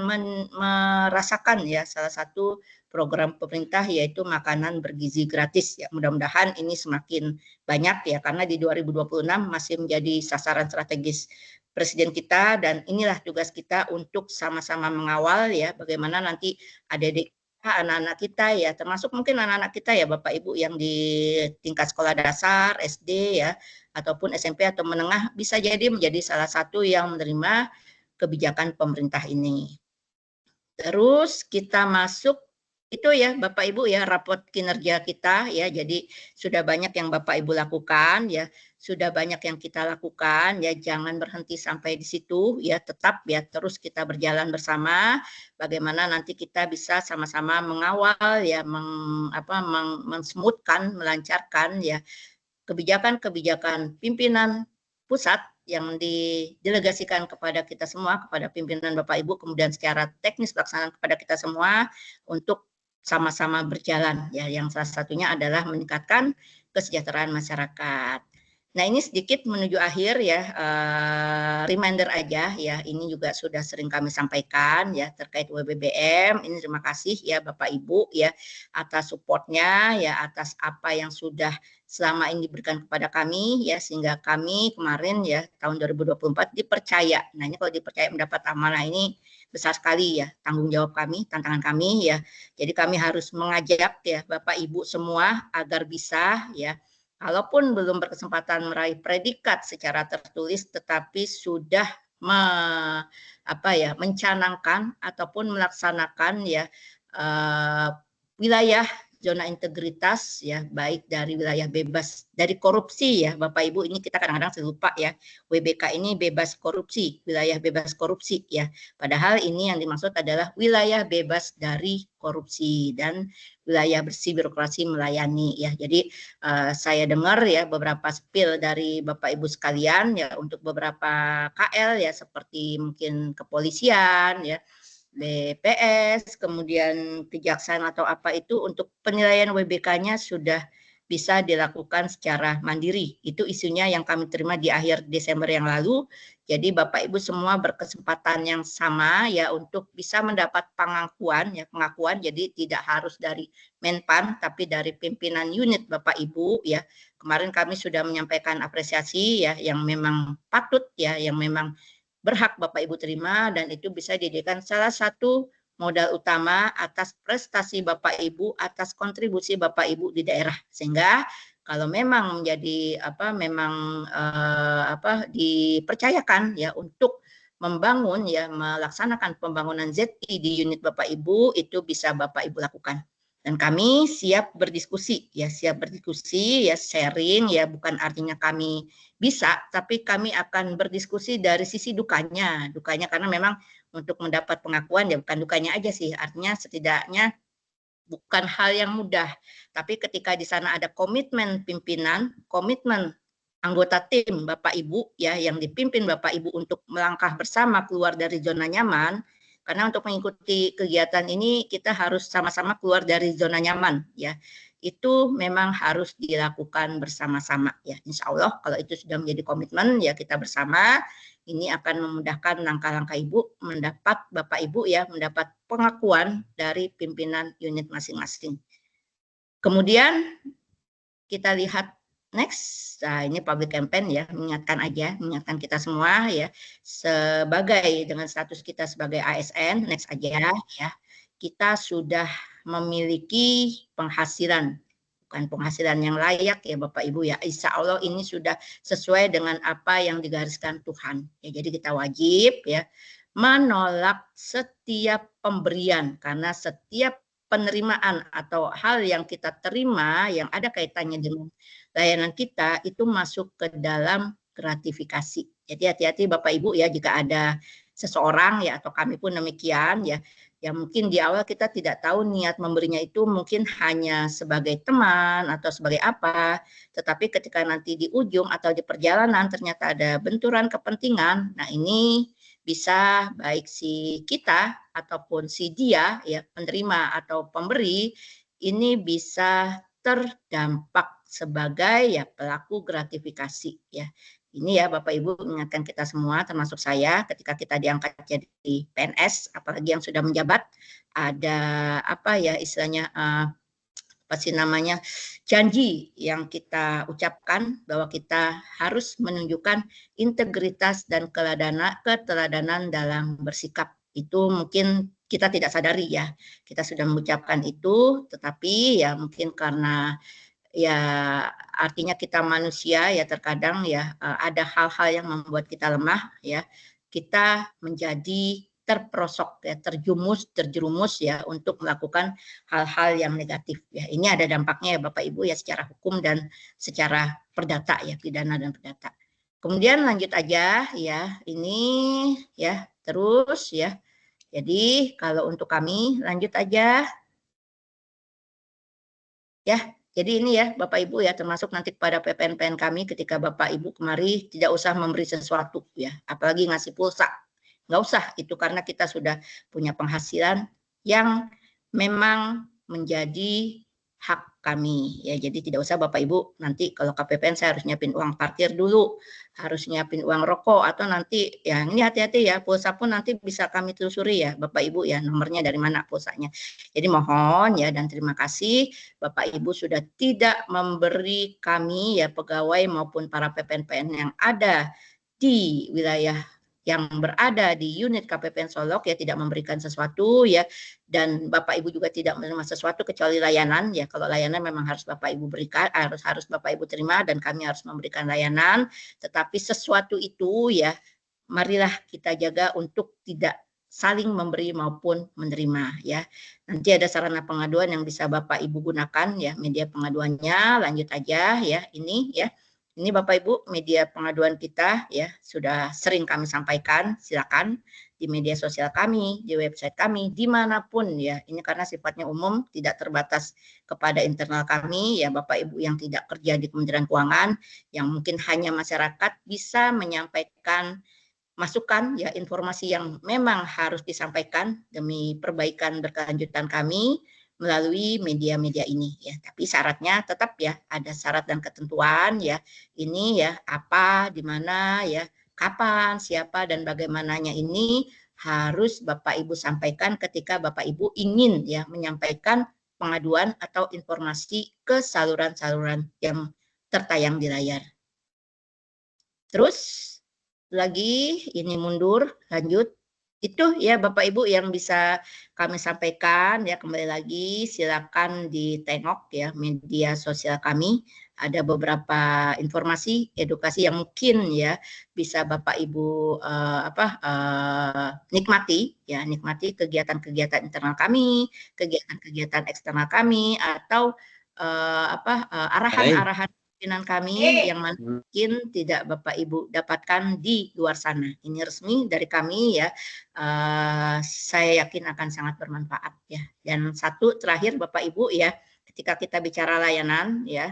merasakan ya salah satu program pemerintah yaitu makanan bergizi gratis ya. Mudah-mudahan ini semakin banyak ya, karena di 2026 masih menjadi sasaran strategis Presiden kita, dan inilah tugas kita untuk sama-sama mengawal ya bagaimana nanti adik-adik anak-anak kita ya, termasuk mungkin anak-anak kita ya Bapak Ibu yang di tingkat sekolah dasar, SD ya, ataupun SMP atau menengah bisa jadi menjadi salah satu yang menerima kebijakan pemerintah ini. Terus kita masuk itu ya Bapak Ibu ya raport kinerja kita ya. Jadi sudah banyak yang Bapak Ibu lakukan ya, sudah banyak yang kita lakukan ya. Jangan berhenti sampai di situ ya, tetap ya terus kita berjalan bersama bagaimana nanti kita bisa sama-sama mengawal ya mensmoothkan, melancarkan ya kebijakan-kebijakan pimpinan pusat yang didelegasikan kepada kita semua, kepada pimpinan Bapak Ibu, kemudian secara teknis pelaksanaan kepada kita semua untuk sama-sama berjalan ya, yang salah satunya adalah meningkatkan kesejahteraan masyarakat. Nah ini sedikit menuju akhir ya, reminder aja ya, ini juga sudah sering kami sampaikan ya terkait WBBM. Ini terima kasih ya Bapak Ibu ya atas supportnya ya, atas apa yang sudah selama ini diberikan kepada kami ya, sehingga kami kemarin ya tahun 2024 dipercaya. Nah ini kalau dipercaya mendapat amanah ini besar sekali ya tanggung jawab kami, tantangan kami ya. Jadi kami harus mengajak ya Bapak Ibu semua agar bisa ya, kalaupun belum berkesempatan meraih predikat secara tertulis tetapi sudah mencanangkan ataupun melaksanakan ya wilayah zona integritas ya, baik dari wilayah bebas dari korupsi ya Bapak Ibu, ini kita kadang-kadang lupa ya, WBK ini bebas korupsi, wilayah bebas korupsi ya, padahal ini yang dimaksud adalah wilayah bebas dari korupsi dan wilayah bersih birokrasi melayani ya. Jadi saya dengar ya beberapa spill dari Bapak Ibu sekalian ya untuk beberapa KL ya, seperti mungkin kepolisian ya, BPS, kemudian kejaksaan atau apa itu untuk penilaian WBK-nya sudah bisa dilakukan secara mandiri. Itu isunya yang kami terima di akhir Desember yang lalu. Jadi Bapak Ibu semua berkesempatan yang sama ya untuk bisa mendapat pengakuan ya, pengakuan. Jadi tidak harus dari Menpan tapi dari pimpinan unit Bapak Ibu ya. Kemarin kami sudah menyampaikan apresiasi ya yang memang patut ya, yang memang berhak Bapak Ibu terima, dan itu bisa dijadikan salah satu modal utama atas prestasi Bapak Ibu, atas kontribusi Bapak Ibu di daerah. Sehingga kalau memang menjadi dipercayakan ya untuk membangun ya, melaksanakan pembangunan ZI di unit Bapak Ibu, itu bisa Bapak Ibu lakukan. Dan kami siap berdiskusi ya, sharing ya, bukan artinya kami bisa, tapi kami akan berdiskusi dari sisi dukanya karena memang untuk mendapat pengakuan ya bukan dukanya aja sih, artinya setidaknya bukan hal yang mudah, tapi ketika di sana ada komitmen pimpinan, komitmen anggota tim Bapak Ibu ya yang dipimpin Bapak Ibu untuk melangkah bersama keluar dari zona nyaman. Karena untuk mengikuti kegiatan ini kita harus sama-sama keluar dari zona nyaman ya. Itu memang harus dilakukan bersama-sama ya. Insya Allah kalau itu sudah menjadi komitmen ya kita bersama, ini akan memudahkan langkah-langkah Ibu mendapat Bapak Ibu ya mendapat pengakuan dari pimpinan unit masing-masing. Kemudian kita lihat next. Nah, ini public campaign ya, mengingatkan kita semua ya, sebagai dengan status kita sebagai ASN, next aja ya, kita sudah memiliki penghasilan, bukan penghasilan yang layak ya Bapak Ibu ya, insya Allah ini sudah sesuai dengan apa yang digariskan Tuhan. Ya, jadi kita wajib ya menolak setiap pemberian, karena setiap penerimaan atau hal yang kita terima yang ada kaitannya dengan layanan kita itu masuk ke dalam gratifikasi. Jadi hati-hati Bapak Ibu ya, jika ada seseorang ya atau kami pun demikian ya, yang mungkin di awal kita tidak tahu niat memberinya itu mungkin hanya sebagai teman atau sebagai apa, tetapi ketika nanti di ujung atau di perjalanan ternyata ada benturan kepentingan, nah ini bisa baik si kita ataupun si dia ya penerima atau pemberi ini bisa terdampak sebagai ya pelaku gratifikasi ya. Ini ya Bapak Ibu mengingatkan kita semua termasuk saya ketika kita diangkat jadi PNS apalagi yang sudah menjabat, ada apa ya istilahnya janji yang kita ucapkan bahwa kita harus menunjukkan integritas dan keteladanan dalam bersikap. Itu mungkin kita tidak sadari ya, kita sudah mengucapkan itu, tetapi ya mungkin karena ya artinya kita manusia ya terkadang ya ada hal-hal yang membuat kita lemah ya, kita menjadi terperosok ya, terjerumus ya untuk melakukan hal-hal yang negatif ya. Ini ada dampaknya ya Bapak Ibu ya secara hukum dan secara perdata ya, pidana dan perdata. Kemudian lanjut aja ya, ini ya terus ya. Jadi kalau untuk kami lanjut aja ya. Jadi ini ya Bapak Ibu ya, termasuk nanti kepada PPN-PPN kami ketika Bapak Ibu kemari tidak usah memberi sesuatu ya, apalagi ngasih pulsa. Nggak usah itu karena kita sudah punya penghasilan yang memang menjadi hak kami ya. Jadi tidak usah Bapak Ibu nanti kalau KPPN saya harus nyiapin uang parkir dulu, harus nyiapin uang rokok atau nanti ya ini hati-hati ya, pulsa pun nanti bisa kami telusuri ya Bapak Ibu ya, nomornya dari mana pulsanya. Jadi mohon ya dan terima kasih Bapak Ibu sudah tidak memberi kami ya pegawai maupun para PPN-PPN yang ada di wilayah yang berada di unit KPPN Solok ya tidak memberikan sesuatu ya, dan Bapak Ibu juga tidak menerima sesuatu kecuali layanan ya. Kalau layanan memang harus Bapak Ibu berikan, harus Bapak Ibu terima dan kami harus memberikan layanan, tetapi sesuatu itu ya marilah kita jaga untuk tidak saling memberi maupun menerima ya. Nanti ada sarana pengaduan yang bisa Bapak Ibu gunakan ya, media pengaduannya. Lanjut aja ya, ini ya. Ini Bapak Ibu media pengaduan kita ya, sudah sering kami sampaikan, silakan di media sosial kami, di website kami, dimanapun ya. Ini karena sifatnya umum, tidak terbatas kepada internal kami ya, Bapak Ibu yang tidak kerja di Kementerian Keuangan, yang mungkin hanya masyarakat bisa menyampaikan masukan ya, informasi yang memang harus disampaikan demi perbaikan berkelanjutan kami melalui media-media ini ya. Tapi syaratnya tetap ya ada syarat dan ketentuan ya. Ini ya apa, di mana ya, kapan, siapa dan bagaimananya ini harus Bapak Ibu sampaikan ketika Bapak Ibu ingin ya menyampaikan pengaduan atau informasi ke saluran-saluran yang tertayang di layar. Terus lagi ini mundur, lanjut. Itu ya Bapak Ibu yang bisa kami sampaikan ya, kembali lagi silakan ditengok ya media sosial kami. Ada beberapa informasi edukasi yang mungkin ya bisa Bapak Ibu nikmati ya, nikmati kegiatan-kegiatan internal kami, kegiatan-kegiatan eksternal kami atau arahan-arahan pimpinan kami yang mungkin tidak Bapak Ibu dapatkan di luar sana. Ini resmi dari kami ya, saya yakin akan sangat bermanfaat ya. Dan satu terakhir Bapak Ibu ya, ketika kita bicara layanan ya,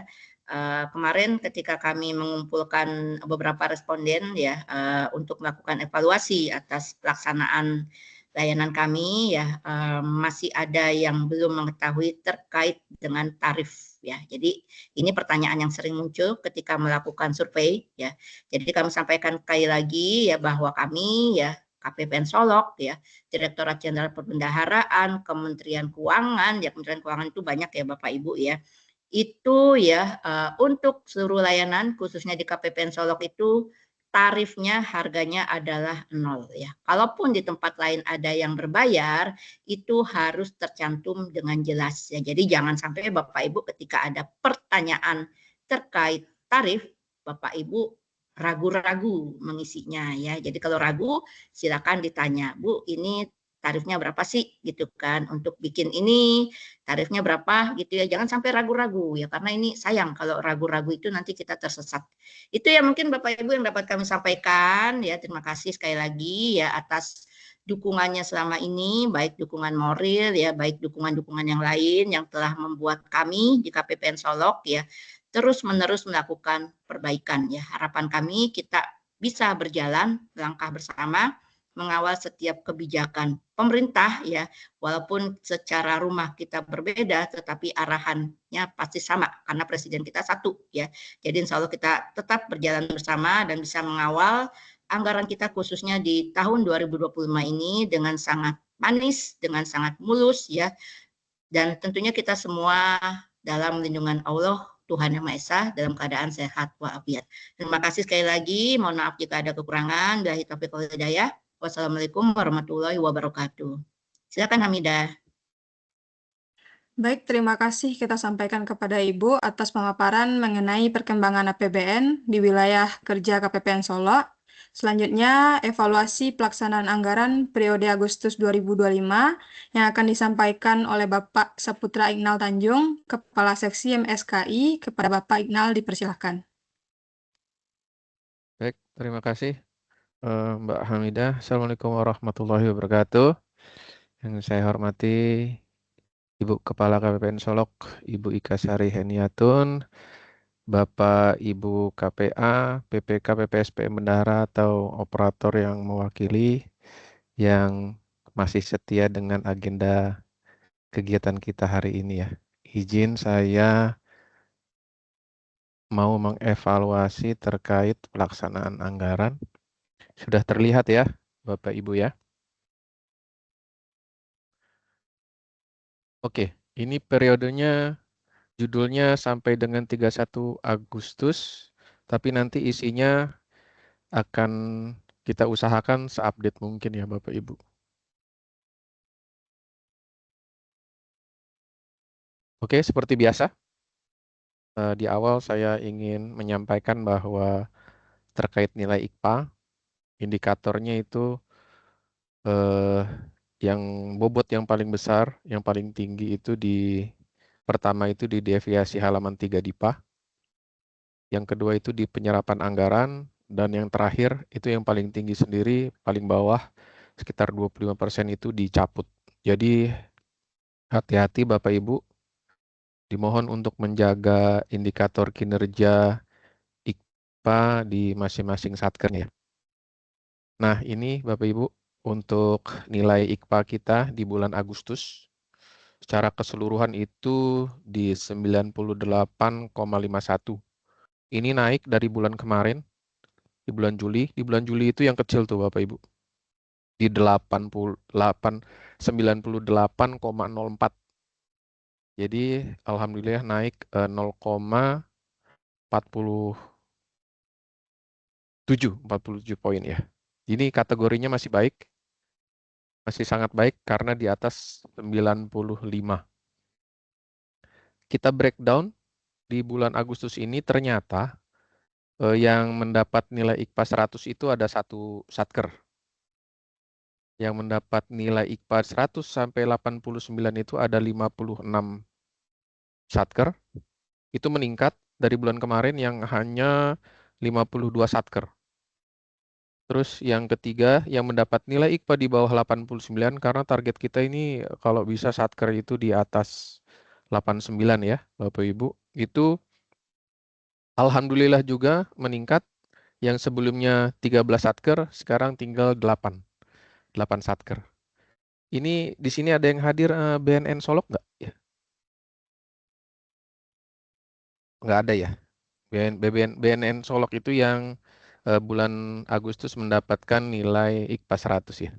kemarin ketika kami mengumpulkan beberapa responden ya untuk melakukan evaluasi atas pelaksanaan layanan kami ya, masih ada yang belum mengetahui terkait dengan tarif ya. Jadi ini pertanyaan yang sering muncul ketika melakukan survei ya. Jadi kami sampaikan sekali lagi ya bahwa kami ya KPPN Solok ya, Direktorat Jenderal Perbendaharaan, Kementerian Keuangan ya, Kementerian Keuangan itu banyak ya Bapak Ibu ya. Itu ya untuk seluruh layanan khususnya di KPPN Solok itu tarifnya harganya adalah 0 ya. Kalaupun di tempat lain ada yang berbayar, itu harus tercantum dengan jelas ya. Jadi jangan sampai Bapak Ibu ketika ada pertanyaan terkait tarif, Bapak Ibu ragu-ragu mengisinya ya. Jadi kalau ragu silakan ditanya, Bu, ini tarifnya berapa sih gitu kan, untuk bikin ini tarifnya berapa gitu ya. Jangan sampai ragu-ragu ya, karena ini sayang kalau ragu-ragu itu nanti kita tersesat. Itu ya mungkin Bapak Ibu yang dapat kami sampaikan ya. Terima kasih sekali lagi ya atas dukungannya selama ini, baik dukungan moral ya, baik dukungan-dukungan yang lain yang telah membuat kami di KPPN Solok ya terus-menerus melakukan perbaikan ya. Harapan kami kita bisa berjalan langkah bersama mengawal setiap kebijakan pemerintah ya, walaupun secara rumah kita berbeda tetapi arahannya pasti sama karena presiden kita satu ya. Jadi insya Allah kita tetap berjalan bersama dan bisa mengawal anggaran kita khususnya di tahun 2025 ini dengan sangat manis, dengan sangat mulus ya, dan tentunya kita semua dalam lindungan Allah Tuhan Yang Maha Esa dalam keadaan sehat walafiat. Terima kasih sekali lagi, mohon maaf jika ada kekurangan. Billahi taufiq wal hidayah. Wassalamualaikum warahmatullahi wabarakatuh. Silakan Hamidah. Baik, terima kasih kita sampaikan kepada Ibu atas pemaparan mengenai perkembangan APBN di wilayah kerja KPPN Solo. Selanjutnya, evaluasi pelaksanaan anggaran periode Agustus 2025 yang akan disampaikan oleh Bapak Saputra Iqnal Tanjung, Kepala Seksi MSKI. Kepada Bapak Iqnal, dipersilahkan. Baik, terima kasih Mbak Hamidah. Assalamualaikum warahmatullahi wabarakatuh. Yang saya hormati Ibu Kepala KPPN Solok, Ibu Ika Sari Heniatun, Bapak Ibu KPA, PPK, PPSPM Bendahara atau operator yang mewakili yang masih setia dengan agenda kegiatan kita hari ini ya. Izin saya mau mengevaluasi terkait pelaksanaan anggaran. Sudah terlihat ya, Bapak Ibu ya. Oke, ini periodenya judulnya sampai dengan 31 Agustus, tapi nanti isinya akan kita usahakan seupdate mungkin ya Bapak Ibu. Oke, seperti biasa, di awal saya ingin menyampaikan bahwa terkait nilai IKPA, indikatornya itu yang bobot yang paling besar, yang paling tinggi itu pertama itu di deviasi halaman 3 DIPA, yang kedua itu di penyerapan anggaran, dan yang terakhir itu yang paling tinggi sendiri, paling bawah, sekitar 25% itu dicabut. Jadi hati-hati Bapak Ibu, dimohon untuk menjaga indikator kinerja IKPA di masing-masing satker ya. Nah ini Bapak Ibu, untuk nilai IKPA kita di bulan Agustus, secara keseluruhan itu di 98,51. Ini naik dari bulan kemarin, di bulan Juli. Di bulan Juli itu yang kecil tuh Bapak Ibu. Di 98,04. Jadi alhamdulillah naik 0,47 poin ya. Ini kategorinya masih baik. Masih sangat baik karena di atas 95. Kita breakdown di bulan Agustus ini ternyata yang mendapat nilai IKPA 100 itu ada satu satker. Yang mendapat nilai IKPA 100 sampai 89 itu ada 56 satker. Itu meningkat dari bulan kemarin yang hanya 52 satker. Terus yang ketiga yang mendapat nilai IKPA di bawah 89 karena target kita ini kalau bisa satker itu di atas 89 ya Bapak Ibu. Itu alhamdulillah juga meningkat, yang sebelumnya 13 satker sekarang tinggal 8 satker. Ini di sini ada yang hadir BNN Solok nggak? Ya. Nggak ada ya. BNN Solok itu yang bulan Agustus mendapatkan nilai IKPA 100 ya.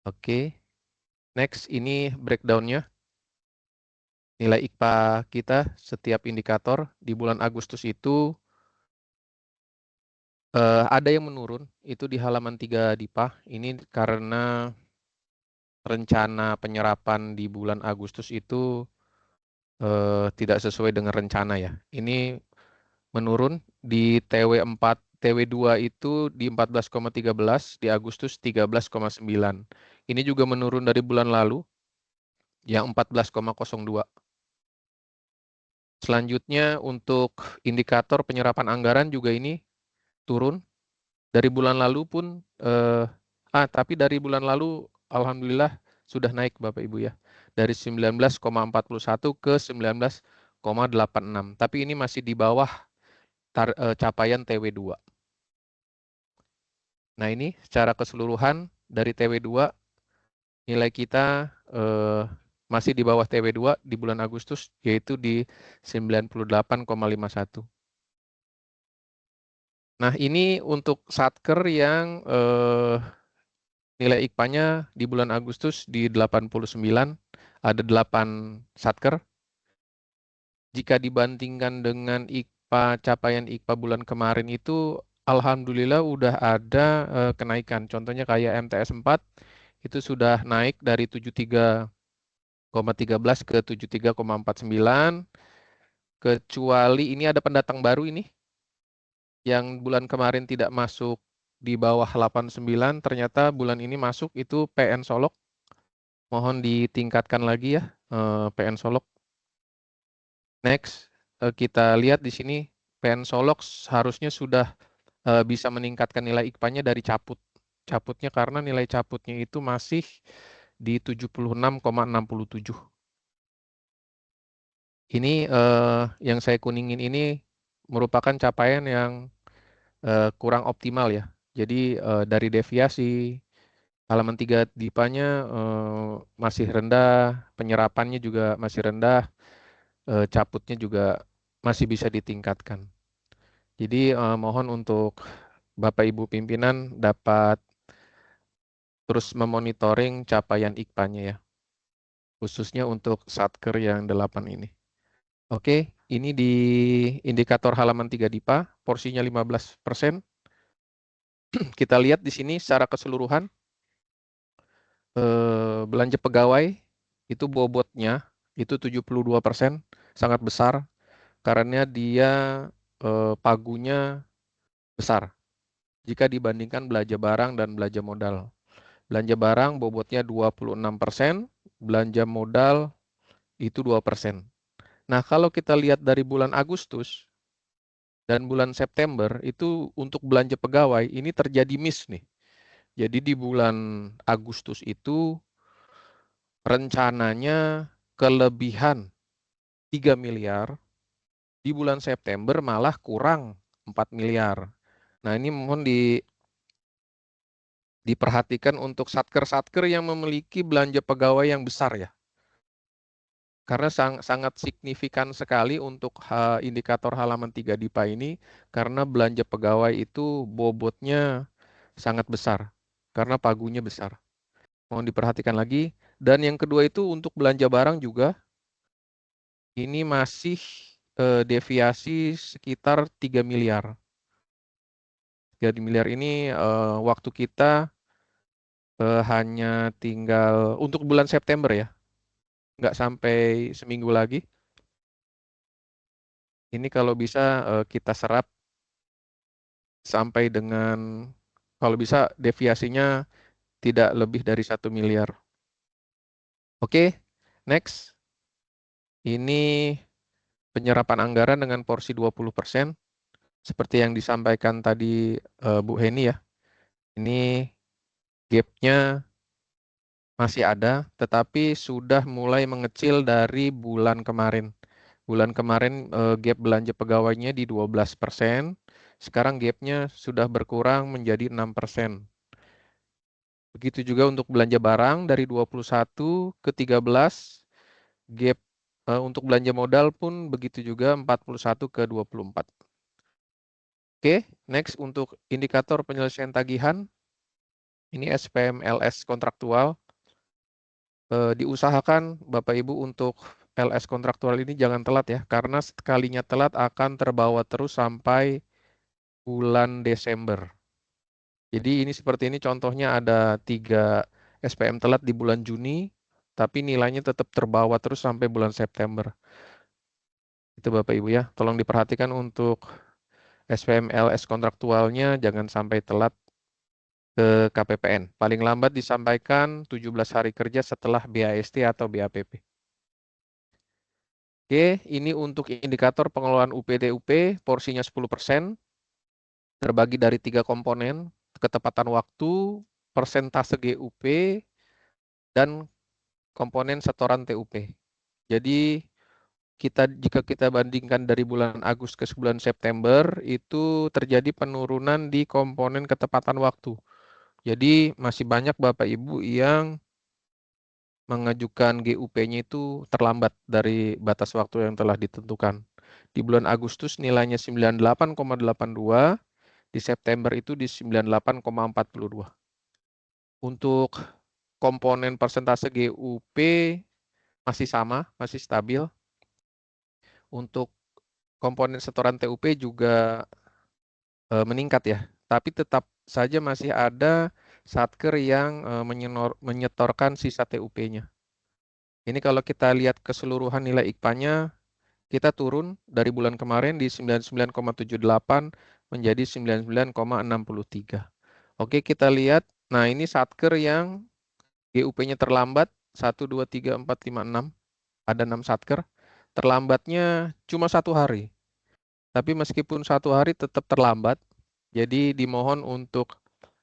Oke. Next, ini breakdown-nya. Nilai IKPA kita setiap indikator di bulan Agustus itu ada yang menurun, itu di halaman 3 DIPA. Ini karena rencana penyerapan di bulan Agustus itu tidak sesuai dengan rencana ya. Ini menurun di TW4, TW2 itu di 14,13, di Agustus 13,9. Ini juga menurun dari bulan lalu yang 14,02. Selanjutnya untuk indikator penyerapan anggaran juga ini turun. Dari bulan lalu pun, tapi dari bulan lalu alhamdulillah sudah naik Bapak Ibu ya. Dari 19,41 ke 19,86. Tapi ini masih di bawah capaian TW2. Nah ini secara keseluruhan dari TW2 nilai kita masih di bawah TW2 di bulan Agustus, yaitu di 98,51. Nah ini untuk satker yang nilai IKPA-nya di bulan Agustus di 89, ada 8 satker. Jika dibandingkan dengan capaian IKPA bulan kemarin itu alhamdulillah udah ada kenaikan. Contohnya kayak MTS 4 itu sudah naik dari 73,13 ke 73,49, kecuali ini ada pendatang baru ini yang bulan kemarin tidak masuk di bawah 89, ternyata bulan ini masuk, itu PN Solok. Mohon ditingkatkan lagi ya, PN Solok. Next, kita lihat di sini PN Solok harusnya sudah bisa meningkatkan nilai IKPA-nya dari cabutnya, karena nilai cabutnya itu masih di 76,67. Ini yang saya kuningin ini merupakan capaian yang kurang optimal ya. Jadi dari deviasi halaman 3 DIPA-nya masih rendah, penyerapannya juga masih rendah, cabutnya juga masih bisa ditingkatkan. Jadi mohon untuk Bapak Ibu pimpinan dapat terus memonitoring capaian IKPA-nya ya, khususnya untuk Satker yang 8 ini. Oke, ini di indikator halaman 3 DIPA, porsinya 15%. Kita lihat di sini secara keseluruhan, belanja pegawai itu bobotnya itu 72%, sangat besar, karena dia pagunya besar jika dibandingkan belanja barang dan belanja modal. Belanja barang bobotnya 26%, belanja modal itu 2%. Nah, kalau kita lihat dari bulan Agustus dan bulan September, itu untuk belanja pegawai ini terjadi miss nih. Jadi di bulan Agustus itu rencananya kelebihan 3 miliar, di bulan September malah kurang 4 miliar. Nah, ini mohon diperhatikan untuk satker-satker yang memiliki belanja pegawai yang besar ya. Karena sangat signifikan sekali untuk indikator halaman 3 DIPA ini, karena belanja pegawai itu bobotnya sangat besar, karena pagunya besar. Mohon diperhatikan lagi. Dan yang kedua itu untuk belanja barang juga, ini masih deviasi sekitar 3 miliar. 3 miliar ini waktu kita hanya tinggal untuk bulan September ya, nggak sampai seminggu lagi. Ini kalau bisa kita serap sampai dengan, kalau bisa deviasinya tidak lebih dari 1 miliar. Oke, next. Ini penyerapan anggaran dengan porsi 20%. Seperti yang disampaikan tadi Bu Heni ya. Ini gap-nya masih ada, tetapi sudah mulai mengecil dari bulan kemarin. Bulan kemarin gap belanja pegawainya di 12%, sekarang gap-nya sudah berkurang menjadi 6%. Begitu juga untuk belanja barang dari 21 ke 13, gap untuk belanja modal pun begitu juga 41 ke 24. Oke, next untuk indikator penyelesaian tagihan, ini SPM LS kontraktual. Diusahakan Bapak Ibu untuk LS kontraktual ini jangan telat ya, karena sekalinya telat akan terbawa terus sampai bulan Desember. Jadi ini seperti ini contohnya, ada 3 SPM telat di bulan Juni, tapi nilainya tetap terbawa terus sampai bulan September. Itu Bapak Ibu ya, tolong diperhatikan untuk SPM LS kontraktualnya jangan sampai telat ke KPPN. Paling lambat disampaikan 17 hari kerja setelah BAST atau BAPP. Oke, ini untuk indikator pengelolaan UPT-UP, porsinya 10%, terbagi dari 3 komponen, ketepatan waktu, persentase GUP, dan komponen setoran TUP. Jadi jika kita bandingkan dari bulan Agustus ke bulan September, itu terjadi penurunan di komponen ketepatan waktu. Jadi masih banyak Bapak Ibu yang mengajukan GUP-nya itu terlambat dari batas waktu yang telah ditentukan. Di bulan Agustus nilainya 98,82, di September itu di 98,42. Untuk komponen persentase GUP masih sama, masih stabil. Untuk komponen setoran TUP juga meningkat ya, tapi tetap saja masih ada satker yang menyetorkan sisa TUP-nya. Ini kalau kita lihat keseluruhan nilai IKPA-nya, kita turun dari bulan kemarin di 99,78 menjadi 99,63. Oke, kita lihat. Nah, ini satker yang GUP-nya terlambat 1, 2, 3, 4, 5, 6. Ada 6 satker. Terlambatnya cuma 1 hari. Tapi meskipun 1 hari tetap terlambat. Jadi dimohon untuk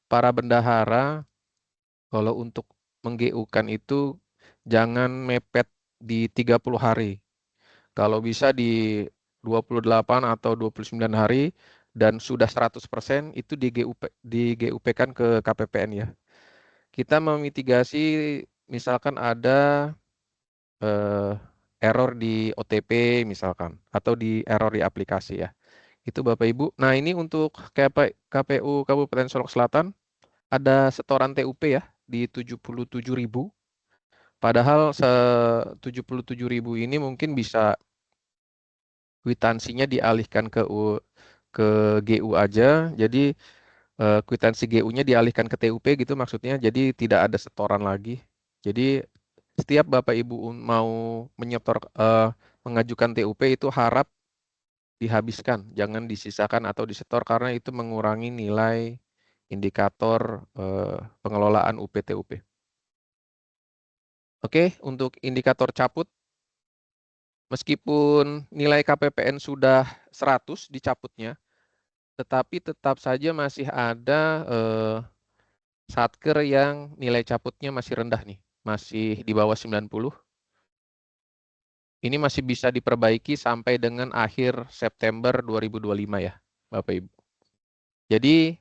para bendahara, kalau untuk meng-GU-kan itu jangan mepet di 30 hari. Kalau bisa di 28 atau 29 hari dan sudah 100% itu di-GUP-kan ke KPPN ya. Kita memitigasi misalkan ada error di OTP misalkan atau di error di aplikasi ya. Itu Bapak Ibu. Nah, ini untuk KPU Kabupaten Solok Selatan ada setoran TUP ya di 77.000. Padahal 77.000 ini mungkin bisa kwitansinya dialihkan ke GU aja. Jadi kwitansi GU-nya dialihkan ke TUP gitu maksudnya. Jadi tidak ada setoran lagi. Jadi setiap Bapak Ibu mau mengajukan TUP itu harap dihabiskan, jangan disisakan atau disetor karena itu mengurangi nilai indikator pengelolaan UPTUP. Oke, untuk indikator caput, meskipun nilai KPPN sudah 100 dicaputnya, tetapi tetap saja masih ada satker yang nilai caputnya masih rendah nih, masih di bawah 90. Ini masih bisa diperbaiki sampai dengan akhir September 2025 ya, Bapak Ibu. Jadi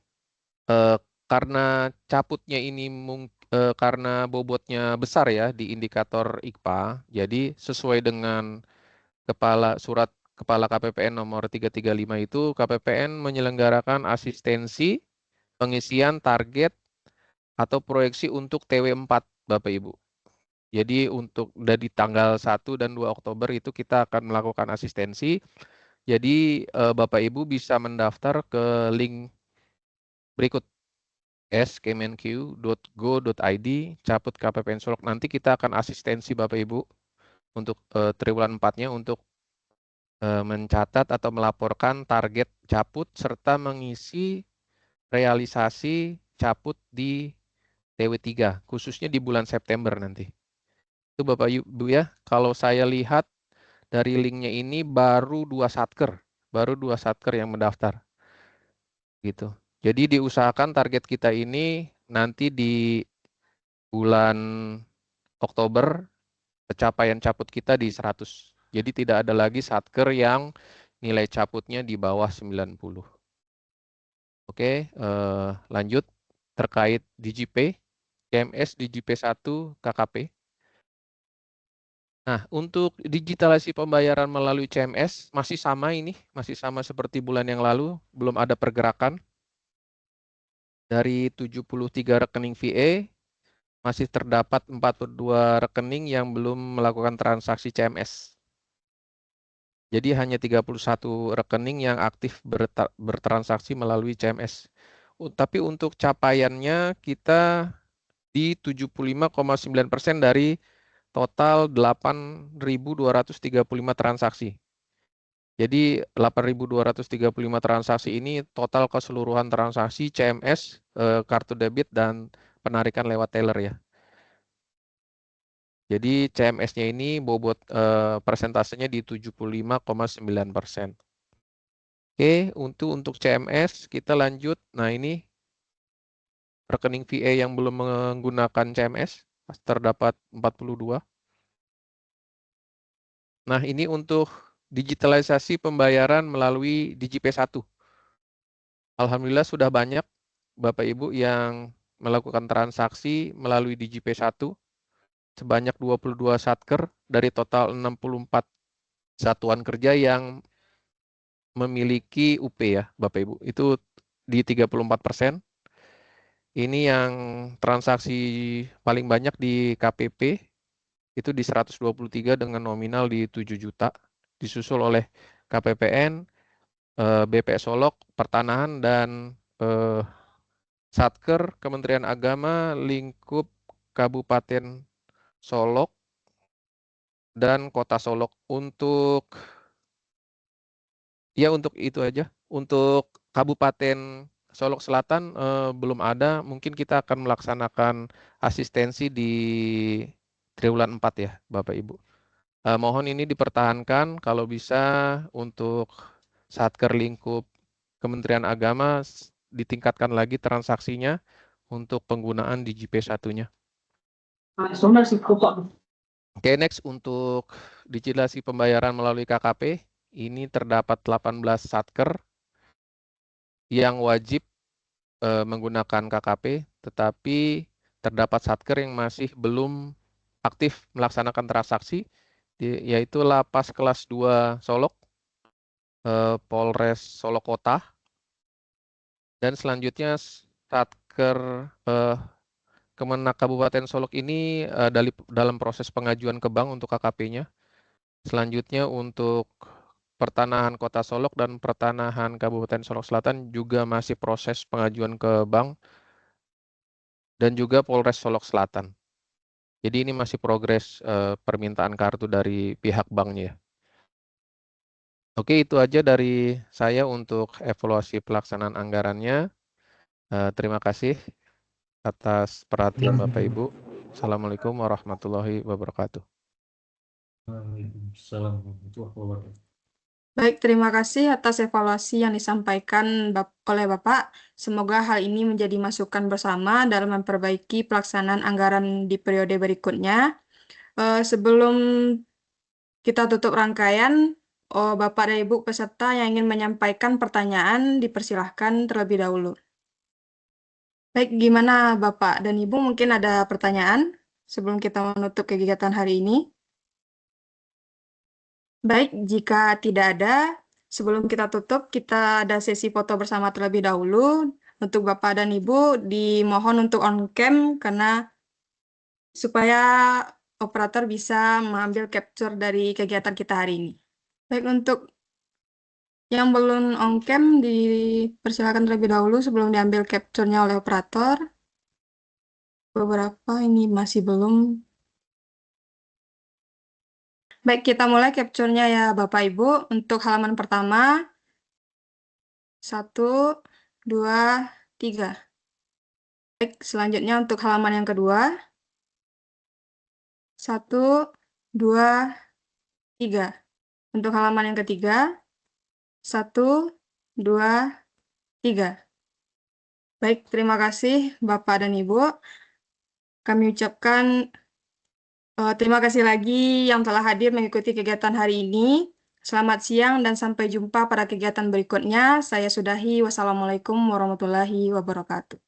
karena caputnya ini karena bobotnya besar ya di indikator IKPA, jadi sesuai dengan surat Kepala KPPN nomor 335 itu, KPPN menyelenggarakan asistensi pengisian target atau proyeksi untuk TW4 Bapak Ibu. Jadi untuk dari tanggal 1 dan 2 Oktober itu kita akan melakukan asistensi. Jadi Bapak Ibu bisa mendaftar ke link berikut kemenq.go.id caput KPPN Solok. Nanti kita akan asistensi Bapak Ibu untuk triwulan 4-nya untuk mencatat atau melaporkan target caput serta mengisi realisasi caput di TW3 khususnya di bulan September nanti. Itu Bapak Ibu ya, kalau saya lihat dari linknya ini baru 2 satker yang mendaftar. Gitu. Jadi diusahakan target kita ini nanti di bulan Oktober pencapaian caput kita di 100. Jadi tidak ada lagi satker yang nilai caputnya di bawah 90. Oke, lanjut terkait DigiPay, CMS DigiPay 1 KKP. Nah, untuk digitalisasi pembayaran melalui CMS masih sama seperti bulan yang lalu, belum ada pergerakan. Dari 73 rekening VA, masih terdapat 42 rekening yang belum melakukan transaksi CMS. Jadi hanya 31 rekening yang aktif bertransaksi melalui CMS. Tapi untuk capaiannya kita di 75,9% dari total 8.235 transaksi. Jadi 8.235 transaksi ini total keseluruhan transaksi CMS, kartu debit dan penarikan lewat teller ya. Jadi CMS-nya ini bobot persentasenya di 75,9%. Oke, untuk CMS kita lanjut. Nah, ini rekening VA yang belum menggunakan CMS terdapat 42. Nah, ini untuk digitalisasi pembayaran melalui DigiPay 1. Alhamdulillah sudah banyak Bapak Ibu yang melakukan transaksi melalui DigiPay 1 sebanyak 22 satker dari total 64 satuan kerja yang memiliki UP ya Bapak Ibu. Itu di 34%. Ini yang transaksi paling banyak di KPP itu di 123 dengan nominal di 7 juta. Disusul oleh KPPN, BP Solok, Pertanahan, dan Satker Kementerian Agama lingkup Kabupaten Solok dan Kota Solok. Untuk itu aja. Untuk Kabupaten Solok Selatan belum ada. Mungkin kita akan melaksanakan asistensi di triwulan 4 ya, Bapak Ibu. Mohon ini dipertahankan kalau bisa untuk Satker lingkup Kementerian Agama ditingkatkan lagi transaksinya untuk penggunaan di JP1-nya. Oke, next untuk digitalisasi pembayaran melalui KKP, ini terdapat 18 Satker yang wajib menggunakan KKP, tetapi terdapat Satker yang masih belum aktif melaksanakan transaksi, yaitu Lapas Kelas 2 Solok, Polres Solok Kota, dan selanjutnya Satker Kemenak Kabupaten Solok ini dalam proses pengajuan ke bank untuk KKP-nya. Selanjutnya untuk Pertanahan Kota Solok dan Pertanahan Kabupaten Solok Selatan juga masih proses pengajuan ke bank, dan juga Polres Solok Selatan. Jadi ini masih progres permintaan kartu dari pihak banknya. Oke, itu aja dari saya untuk evaluasi pelaksanaan anggarannya. Terima kasih atas perhatian Bapak Ibu. Assalamualaikum warahmatullahi wabarakatuh. Waalaikumsalam warahmatullahi wabarakatuh. Baik, terima kasih atas evaluasi yang disampaikan oleh Bapak. Semoga hal ini menjadi masukan bersama dalam memperbaiki pelaksanaan anggaran di periode berikutnya. Sebelum kita tutup rangkaian, Bapak dan Ibu peserta yang ingin menyampaikan pertanyaan dipersilahkan terlebih dahulu. Baik, gimana Bapak dan Ibu, mungkin ada pertanyaan sebelum kita menutup kegiatan hari ini? Baik, jika tidak ada, sebelum kita tutup, kita ada sesi foto bersama terlebih dahulu. Untuk Bapak dan Ibu, dimohon untuk on cam karena supaya operator bisa mengambil capture dari kegiatan kita hari ini. Baik, untuk yang belum on cam, dipersilakan terlebih dahulu sebelum diambil capture-nya oleh operator. Beberapa ini masih belum. Baik, kita mulai capture-nya ya Bapak Ibu. Untuk halaman pertama, 1, 2, 3. Baik, selanjutnya untuk halaman yang kedua, 1, 2, 3. Untuk halaman yang ketiga, 1, 2, 3. Baik, terima kasih Bapak dan Ibu. Kami ucapkan terima kasih lagi yang telah hadir mengikuti kegiatan hari ini. Selamat siang dan sampai jumpa pada kegiatan berikutnya. Saya sudahi. Wassalamualaikum warahmatullahi wabarakatuh.